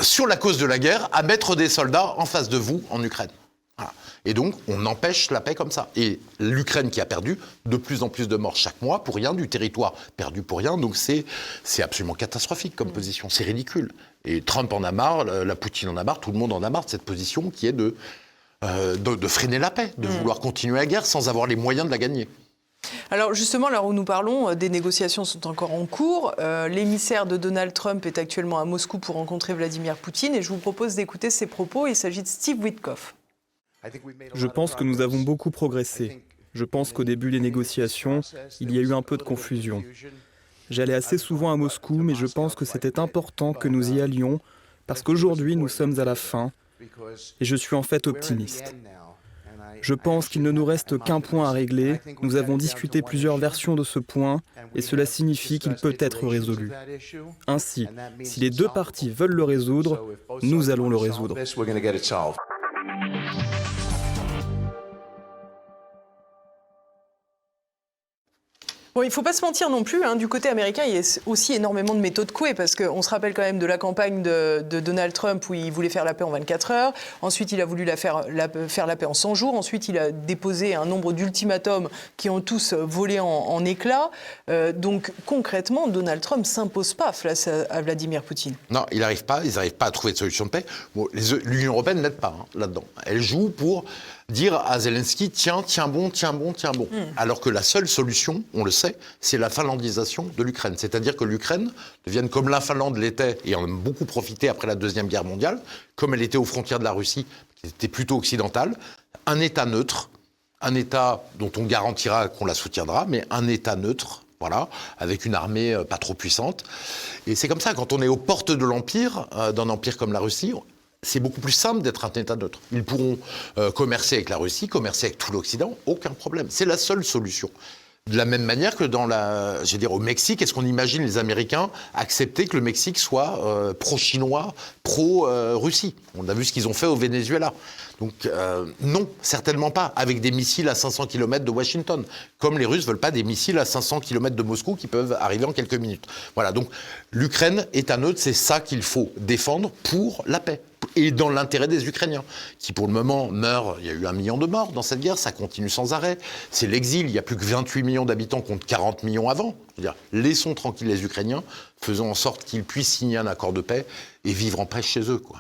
sur la cause de la guerre, à mettre des soldats en face de vous, en Ukraine. Voilà. Et donc, on empêche la paix comme ça. Et l'Ukraine qui a perdu de plus en plus de morts chaque mois, pour rien, du territoire perdu pour rien, donc c'est absolument catastrophique comme position, c'est ridicule. Et Trump en a marre, la Poutine en a marre, tout le monde en a marre de cette position qui est de freiner la paix, de vouloir continuer la guerre sans avoir les moyens de la gagner. Alors justement, là où nous parlons, des négociations sont encore en cours. L'émissaire de Donald Trump est actuellement à Moscou pour rencontrer Vladimir Poutine, et je vous propose d'écouter ses propos. Il s'agit de Steve Witkoff. Je pense que nous avons beaucoup progressé. Je pense qu'au début des négociations, il y a eu un peu de confusion. J'allais assez souvent à Moscou, mais je pense que c'était important que nous y allions, parce qu'aujourd'hui, nous sommes à la fin, et je suis en fait optimiste. Je pense qu'il ne nous reste qu'un point à régler. Nous avons discuté plusieurs versions de ce point, et cela signifie qu'il peut être résolu. Ainsi, si les deux parties veulent le résoudre, nous allons le résoudre. Bon, il ne faut pas se mentir non plus, du côté américain, il y a aussi énormément de méthodes couées, parce qu'on se rappelle quand même de la campagne de Donald Trump où il voulait faire la paix en 24 heures, ensuite il a voulu faire la paix en 100 jours, ensuite il a déposé un nombre d'ultimatums qui ont tous volé en éclats. Donc concrètement, Donald Trump ne s'impose pas face à Vladimir Poutine. Non, ils n'arrivent pas à trouver de solution de paix. Bon, l'Union européenne n'aide pas là-dedans. Elle joue pour dire à Zelensky, tiens bon. Alors que la seule solution, on le sait, c'est la finlandisation de l'Ukraine. C'est-à-dire que l'Ukraine devienne comme la Finlande l'était, et en a beaucoup profité après la Deuxième Guerre mondiale, comme elle était aux frontières de la Russie, qui était plutôt occidentale, un État neutre, un État dont on garantira qu'on la soutiendra, mais un État neutre, voilà, avec une armée pas trop puissante. Et c'est comme ça, quand on est aux portes de l'Empire, d'un empire comme la Russie, c'est beaucoup plus simple d'être un État neutre. Ils pourront commercer avec la Russie, commercer avec tout l'Occident, aucun problème. C'est la seule solution. De la même manière que au Mexique, est-ce qu'on imagine les Américains accepter que le Mexique soit pro-chinois, pro-Russie? On a vu ce qu'ils ont fait au Venezuela. Donc non, certainement pas, avec des missiles à 500 km de Washington, comme les Russes ne veulent pas des missiles à 500 km de Moscou qui peuvent arriver en quelques minutes. Voilà, donc l'Ukraine est un neutre, c'est ça qu'il faut défendre pour la paix. Et dans l'intérêt des Ukrainiens, qui pour le moment meurent, il y a eu 1 million de morts dans cette guerre, ça continue sans arrêt. C'est l'exil, il n'y a plus que 28 millions d'habitants contre 40 millions avant. Je veux dire, laissons tranquilles les Ukrainiens, faisons en sorte qu'ils puissent signer un accord de paix et vivre en paix chez eux, quoi.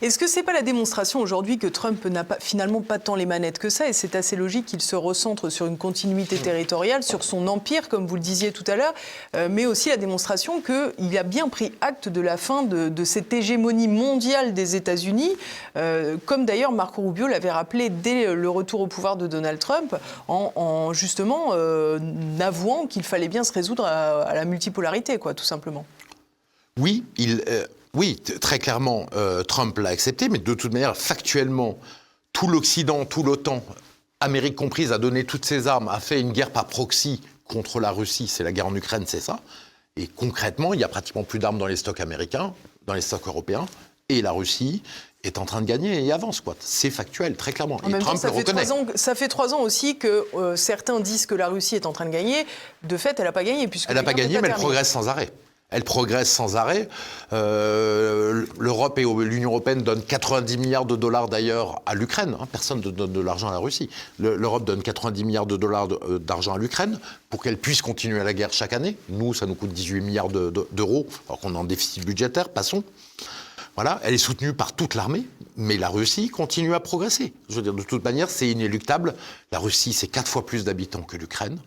Est-ce que c'est pas la démonstration aujourd'hui que Trump n'a finalement pas tant les manettes que ça, et c'est assez logique qu'il se recentre sur une continuité territoriale, sur son empire, comme vous le disiez tout à l'heure, mais aussi la démonstration qu'il a bien pris acte de la fin de cette hégémonie mondiale des États-Unis, comme d'ailleurs Marco Rubio l'avait rappelé dès le retour au pouvoir de Donald Trump, en justement avouant qu'il fallait bien se résoudre à la multipolarité, quoi, tout simplement. Oui, oui, très clairement, Trump l'a accepté, mais de toute manière, factuellement, tout l'Occident, tout l'OTAN, Amérique comprise, a donné toutes ses armes, a fait une guerre par proxy contre la Russie. C'est la guerre en Ukraine, c'est ça. Et concrètement, il n'y a pratiquement plus d'armes dans les stocks américains, dans les stocks européens, et la Russie est en train de gagner et avance, quoi. C'est factuel, très clairement. En même temps, ça fait 3 ans aussi que certains disent que la Russie est en train de gagner. De fait, elle n'a pas gagné. Elle n'a pas gagné, mais elle progresse sans arrêt. Elle progresse sans arrêt. L'Europe et l'Union européenne donnent 90 milliards de dollars d'ailleurs à l'Ukraine. Personne ne donne de l'argent à la Russie. L'Europe donne 90 milliards de dollars d'argent à l'Ukraine pour qu'elle puisse continuer la guerre chaque année. Nous, ça nous coûte 18 milliards d'euros, alors qu'on est en déficit budgétaire, passons. Voilà, elle est soutenue par toute l'armée, mais la Russie continue à progresser. Je veux dire, de toute manière, c'est inéluctable. La Russie, c'est 4 fois plus d'habitants que l'Ukraine.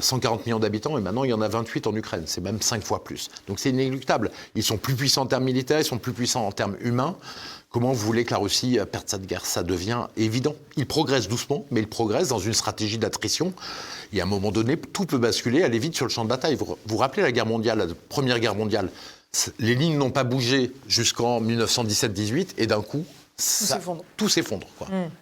140 millions d'habitants, et maintenant il y en a 28 en Ukraine, c'est même 5 fois plus. Donc c'est inéluctable. Ils sont plus puissants en termes militaires, ils sont plus puissants en termes humains. Comment vous voulez que la Russie perde cette guerre? Ça devient évident. Ils progressent doucement, mais ils progressent dans une stratégie d'attrition. Et à un moment donné, tout peut basculer, aller vite sur le champ de bataille. Vous vous rappelez la guerre mondiale, la Première Guerre mondiale? Les lignes n'ont pas bougé jusqu'en 1917-18, et d'un coup, tout s'effondre.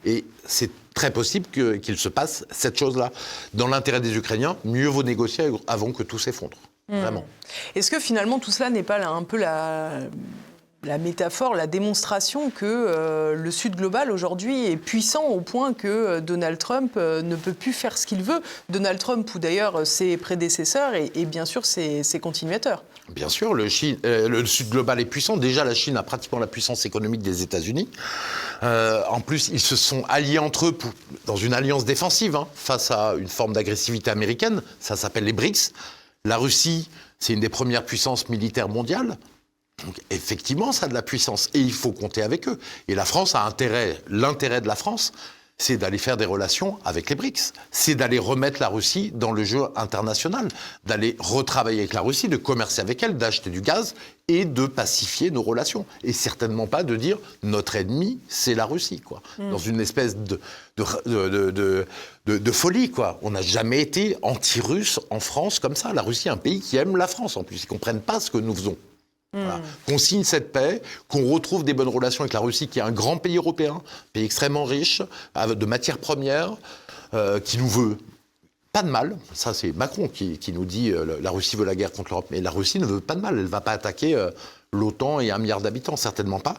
Et c'est très possible qu'il se passe cette chose-là. Dans l'intérêt des Ukrainiens, mieux vaut négocier avant que tout s'effondre. Vraiment. Est-ce que finalement tout cela n'est pas un peu la métaphore, la démonstration que le Sud global aujourd'hui est puissant au point que Donald Trump ne peut plus faire ce qu'il veut? Donald Trump ou d'ailleurs ses prédécesseurs et bien sûr ses continuateurs. Bien sûr, le Sud global est puissant. Déjà, la Chine a pratiquement la puissance économique des États-Unis. En plus, ils se sont alliés entre eux dans une alliance défensive face à une forme d'agressivité américaine. Ça s'appelle les BRICS. La Russie, c'est une des premières puissances militaires mondiales. Donc, effectivement, ça a de la puissance et il faut compter avec eux. Et la France a l'intérêt de la France, c'est d'aller faire des relations avec les BRICS. C'est d'aller remettre la Russie dans le jeu international, d'aller retravailler avec la Russie, de commercer avec elle, d'acheter du gaz et de pacifier nos relations. Et certainement pas de dire notre ennemi, c'est la Russie, quoi. Dans une espèce de folie, quoi. On n'a jamais été anti-russe en France comme ça. La Russie est un pays qui aime la France, en plus. Ils ne comprennent pas ce que nous faisons. Voilà. Qu'on signe cette paix, qu'on retrouve des bonnes relations avec la Russie, qui est un grand pays européen, un pays extrêmement riche, de matières premières, qui nous veut pas de mal. Ça, c'est Macron qui nous dit la Russie veut la guerre contre l'Europe. Mais la Russie ne veut pas de mal. Elle ne va pas attaquer l'OTAN et 1 milliard d'habitants, certainement pas.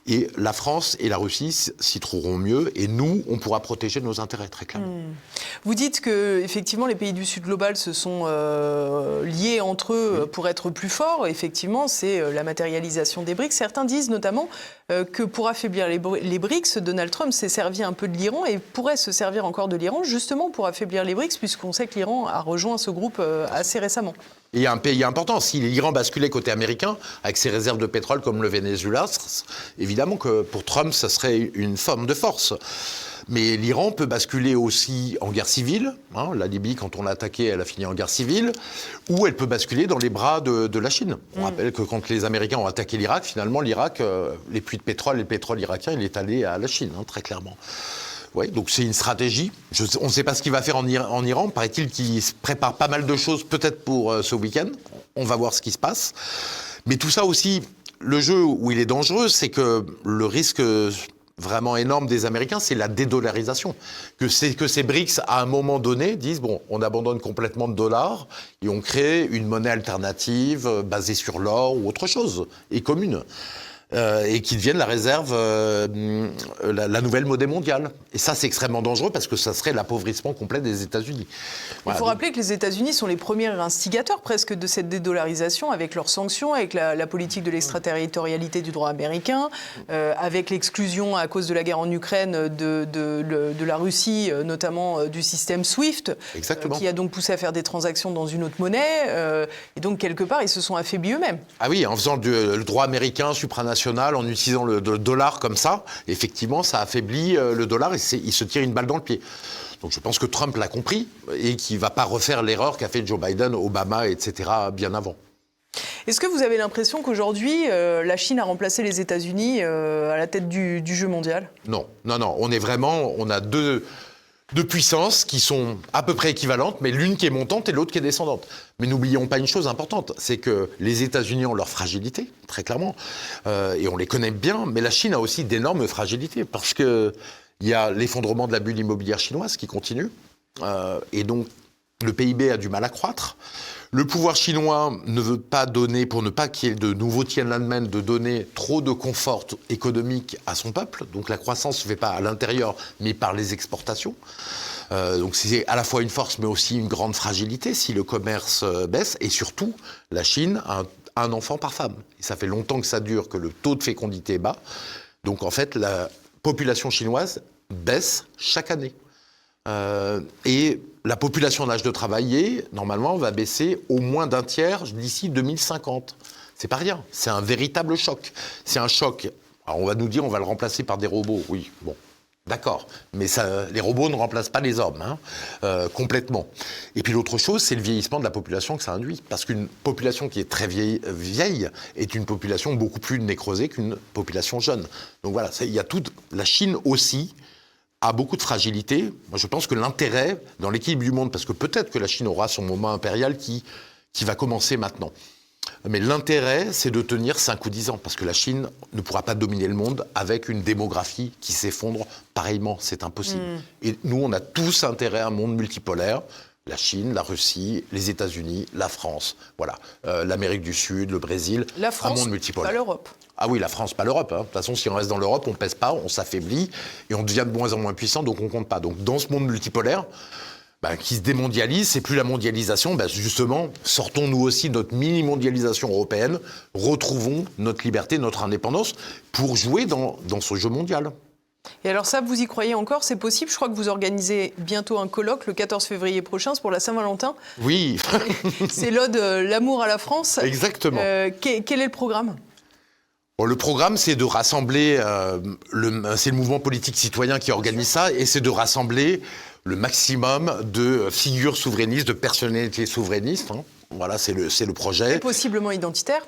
Et la France et la Russie s'y trouveront mieux. Et nous, on pourra protéger nos intérêts, très clairement. Vous dites que effectivement, les pays du Sud global se sont liés entre eux pour être plus forts. Effectivement, c'est la matérialisation des BRICS. Certains disent notamment que pour affaiblir les BRICS, Donald Trump s'est servi un peu de l'Iran et pourrait se servir encore de l'Iran, justement pour affaiblir les BRICS, puisqu'on sait que l'Iran a rejoint ce groupe assez récemment. Et il y a un pays important. Si l'Iran basculait côté américain, avec ses réserves de pétrole comme le Venezuela, évidemment que pour Trump, ça serait une forme de force. Mais l'Iran peut basculer aussi en guerre civile. La Libye, quand on l'a attaquée, elle a fini en guerre civile. Ou elle peut basculer dans les bras de la Chine. On rappelle que quand les Américains ont attaqué l'Irak, finalement, l'Irak, les puits de pétrole et le pétrole irakien, il est allé à la Chine, très clairement. Oui, donc c'est une stratégie. On ne sait pas ce qu'il va faire en Iran. Paraît-il qu'il se prépare pas mal de choses, peut-être pour ce week-end. On va voir ce qui se passe. Mais tout ça aussi, le jeu où il est dangereux, c'est que le risque vraiment énorme des Américains, c'est la dédollarisation. Que ces BRICS, à un moment donné, disent, bon, on abandonne complètement le dollar et on crée une monnaie alternative basée sur l'or ou autre chose, et commune. Et qui deviennent la réserve, la nouvelle monnaie mondiale. Et ça, c'est extrêmement dangereux parce que ça serait l'appauvrissement complet des États-Unis. Voilà. Il faut rappeler que les États-Unis sont les premiers instigateurs presque de cette dédollarisation avec leurs sanctions, avec la politique de l'extraterritorialité du droit américain, avec l'exclusion à cause de la guerre en Ukraine de la Russie, notamment du système SWIFT, qui a donc poussé à faire des transactions dans une autre monnaie. Et donc, quelque part, ils se sont affaiblis eux-mêmes. Ah oui, en faisant le droit américain supranational, en utilisant le dollar comme ça, effectivement, ça affaiblit le dollar et il se tire une balle dans le pied. Donc je pense que Trump l'a compris et qu'il ne va pas refaire l'erreur qu'a fait Joe Biden, Obama, etc. bien avant. Est-ce que vous avez l'impression qu'aujourd'hui, la Chine a remplacé les États-Unis à la tête du jeu mondial ? Non. On a deux puissances qui sont à peu près équivalentes, mais l'une qui est montante et l'autre qui est descendante. Mais n'oublions pas une chose importante, c'est que les États-Unis ont leur fragilité, très clairement, et on les connaît bien, mais la Chine a aussi d'énormes fragilités, parce qu'il y a l'effondrement de la bulle immobilière chinoise qui continue, et donc le PIB a du mal à croître. Le pouvoir chinois ne veut pas donner, pour ne pas qu'il y ait de nouveaux Tiananmen, de donner trop de confort économique à son peuple. Donc la croissance ne se fait pas à l'intérieur, mais par les exportations. Donc c'est à la fois une force, mais aussi une grande fragilité si le commerce baisse. Et surtout, la Chine a un enfant par femme. Et ça fait longtemps que ça dure, que le taux de fécondité est bas. Donc en fait, la population chinoise baisse chaque année. Et la population en âge de travailler, normalement, va baisser au moins d'un tiers d'ici 2050. C'est pas rien, c'est un véritable choc. C'est un choc. Alors on va nous dire, on va le remplacer par des robots. Oui, bon, d'accord. Mais les robots ne remplacent pas les hommes, complètement. Et puis l'autre chose, c'est le vieillissement de la population que ça induit. Parce qu'une population qui est très vieille est une population beaucoup plus nécrosée qu'une population jeune. Donc voilà, il y a toute... La Chine aussi a beaucoup de fragilité. Moi, je pense que l'intérêt dans l'équilibre du monde, parce que peut-être que la Chine aura son moment impérial qui va commencer maintenant. Mais l'intérêt, c'est de tenir 5 ou 10 ans, parce que la Chine ne pourra pas dominer le monde avec une démographie qui s'effondre pareillement. C'est impossible. Et nous, on a tous intérêt à un monde multipolaire. La Chine, la Russie, les États-Unis, la France, voilà, l'Amérique du Sud, le Brésil, un monde multipolaire. Pas l'Europe. Ah oui, la France, pas l'Europe. De toute façon, si on reste dans l'Europe, on ne pèse pas, on s'affaiblit et on devient de moins en moins puissant, donc on ne compte pas. Donc dans ce monde multipolaire, qui se démondialise, c'est plus la mondialisation. Justement, sortons nous aussi de notre mini-mondialisation européenne, retrouvons notre liberté, notre indépendance pour jouer dans ce jeu mondial. Et alors ça, vous y croyez encore ? C'est possible ? Je crois que vous organisez bientôt un colloque le 14 février prochain, c'est pour la Saint-Valentin. Oui. C'est l'ode l'amour à la France. Exactement. Quel est le programme ? Bon, le programme, c'est de rassembler, c'est le mouvement politique citoyen qui organise ça, et c'est de rassembler le maximum de figures souverainistes, de personnalités souverainistes. Voilà, c'est le projet. Et possiblement identitaire ?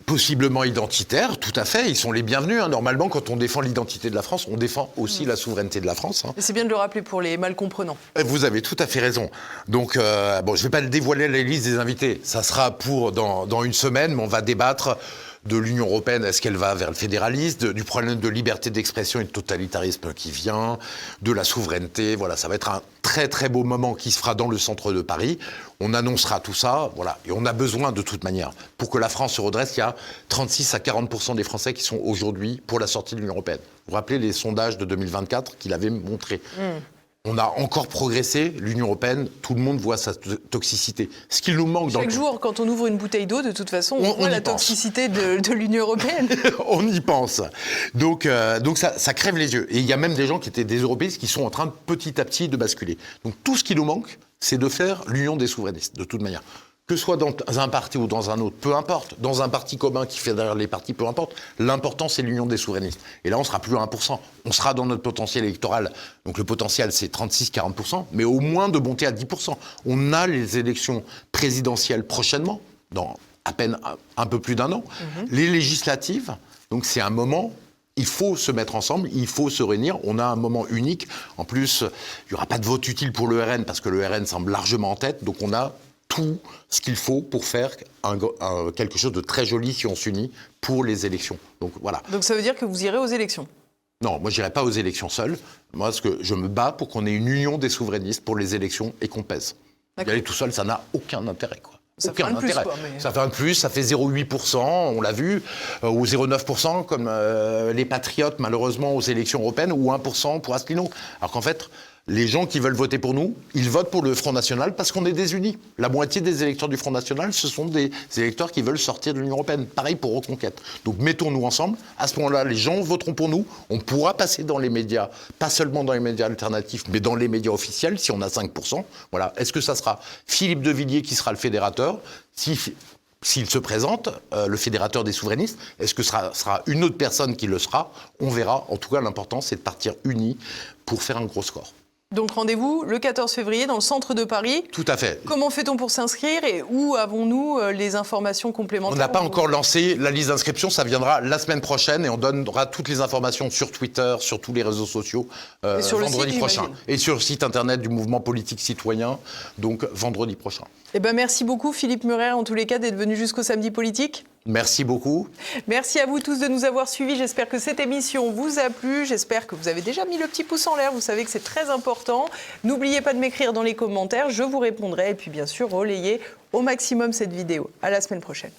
Possiblement identitaire, tout à fait. Ils sont les bienvenus. Normalement, quand on défend l'identité de la France, on défend aussi la souveraineté de la France. Et c'est bien de le rappeler pour les mal comprenants. Vous avez tout à fait raison. Donc, je ne vais pas le dévoiler à la liste des invités. Ça sera dans une semaine, mais on va débattre de l'Union européenne, est-ce qu'elle va vers le fédéralisme, du problème de liberté d'expression et de totalitarisme qui vient, de la souveraineté. Voilà, ça va être un très très beau moment qui se fera dans le centre de Paris. On annoncera tout ça, voilà. Et on a besoin de toute manière. Pour que la France se redresse, il y a 36 à 40% des Français qui sont aujourd'hui pour la sortie de l'Union européenne. Vous vous rappelez les sondages de 2024 qui l'avaient montré. On a encore progressé, l'Union européenne, tout le monde voit sa toxicité. Ce qu'il nous manque Chaque jour, quand on ouvre une bouteille d'eau, de toute façon, on voit la toxicité de l'Union européenne. On y pense. Donc ça crève les yeux. Et il y a même des gens qui étaient des européistes qui sont en train petit à petit de basculer. Donc tout ce qui nous manque, c'est de faire l'union des souverainistes, de toute manière. Que ce soit dans un parti ou dans un autre, peu importe. Dans un parti commun qui fédère les partis, peu importe. L'important, c'est l'union des souverainistes. Et là, on ne sera plus à 1%. On sera dans notre potentiel électoral. Donc le potentiel, c'est 36-40%, mais au moins de monter à 10%. On a les élections présidentielles prochainement, dans à peine un peu plus d'un an. Les législatives, donc c'est un moment... Il faut se mettre ensemble, il faut se réunir. On a un moment unique. En plus, il n'y aura pas de vote utile pour le RN, parce que le RN semble largement en tête. Donc on a tout ce qu'il faut pour faire quelque chose de très joli si on s'unit pour les élections. Donc voilà. Donc ça veut dire que vous irez aux élections ? Non, moi, je n'irai pas aux élections seul. Moi, je me bats pour qu'on ait une union des souverainistes pour les élections et qu'on pèse. Y aller tout seul, ça n'a aucun intérêt, quoi. Ça fait un de plus, quoi. Mais... Ça fait un de plus, ça fait 0,8%, on l'a vu, ou 0,9% comme les Patriotes, malheureusement, aux élections européennes, ou 1% pour Asselineau. Alors qu'en fait, les gens qui veulent voter pour nous, ils votent pour le Front National parce qu'on est désunis. La moitié des électeurs du Front National, ce sont des électeurs qui veulent sortir de l'Union européenne. Pareil pour Reconquête. Donc mettons-nous ensemble. À ce moment-là, les gens voteront pour nous. On pourra passer dans les médias, pas seulement dans les médias alternatifs, mais dans les médias officiels, si on a 5%. Voilà. Est-ce que ça sera Philippe de Villiers qui sera le fédérateur ? S'il se présente, le fédérateur des souverainistes, est-ce que ce sera une autre personne qui le sera ? On verra. En tout cas, l'important, c'est de partir unis pour faire un gros score. Donc rendez-vous le 14 février dans le centre de Paris. Tout à fait. Comment fait-on pour s'inscrire et où avons-nous les informations complémentaires ? On n'a pas encore lancé la liste d'inscription, ça viendra la semaine prochaine et on donnera toutes les informations sur Twitter, sur tous les réseaux sociaux vendredi prochain. Et sur le site internet du mouvement politique citoyen, donc vendredi prochain. Eh ben, merci beaucoup Philippe Murer en tous les cas d'être venu jusqu'au Samedi Politique. Merci beaucoup. Merci à vous tous de nous avoir suivis. J'espère que cette émission vous a plu. J'espère que vous avez déjà mis le petit pouce en l'air. Vous savez que c'est très important. N'oubliez pas de m'écrire dans les commentaires. Je vous répondrai. Et puis bien sûr, relayez au maximum cette vidéo. À la semaine prochaine.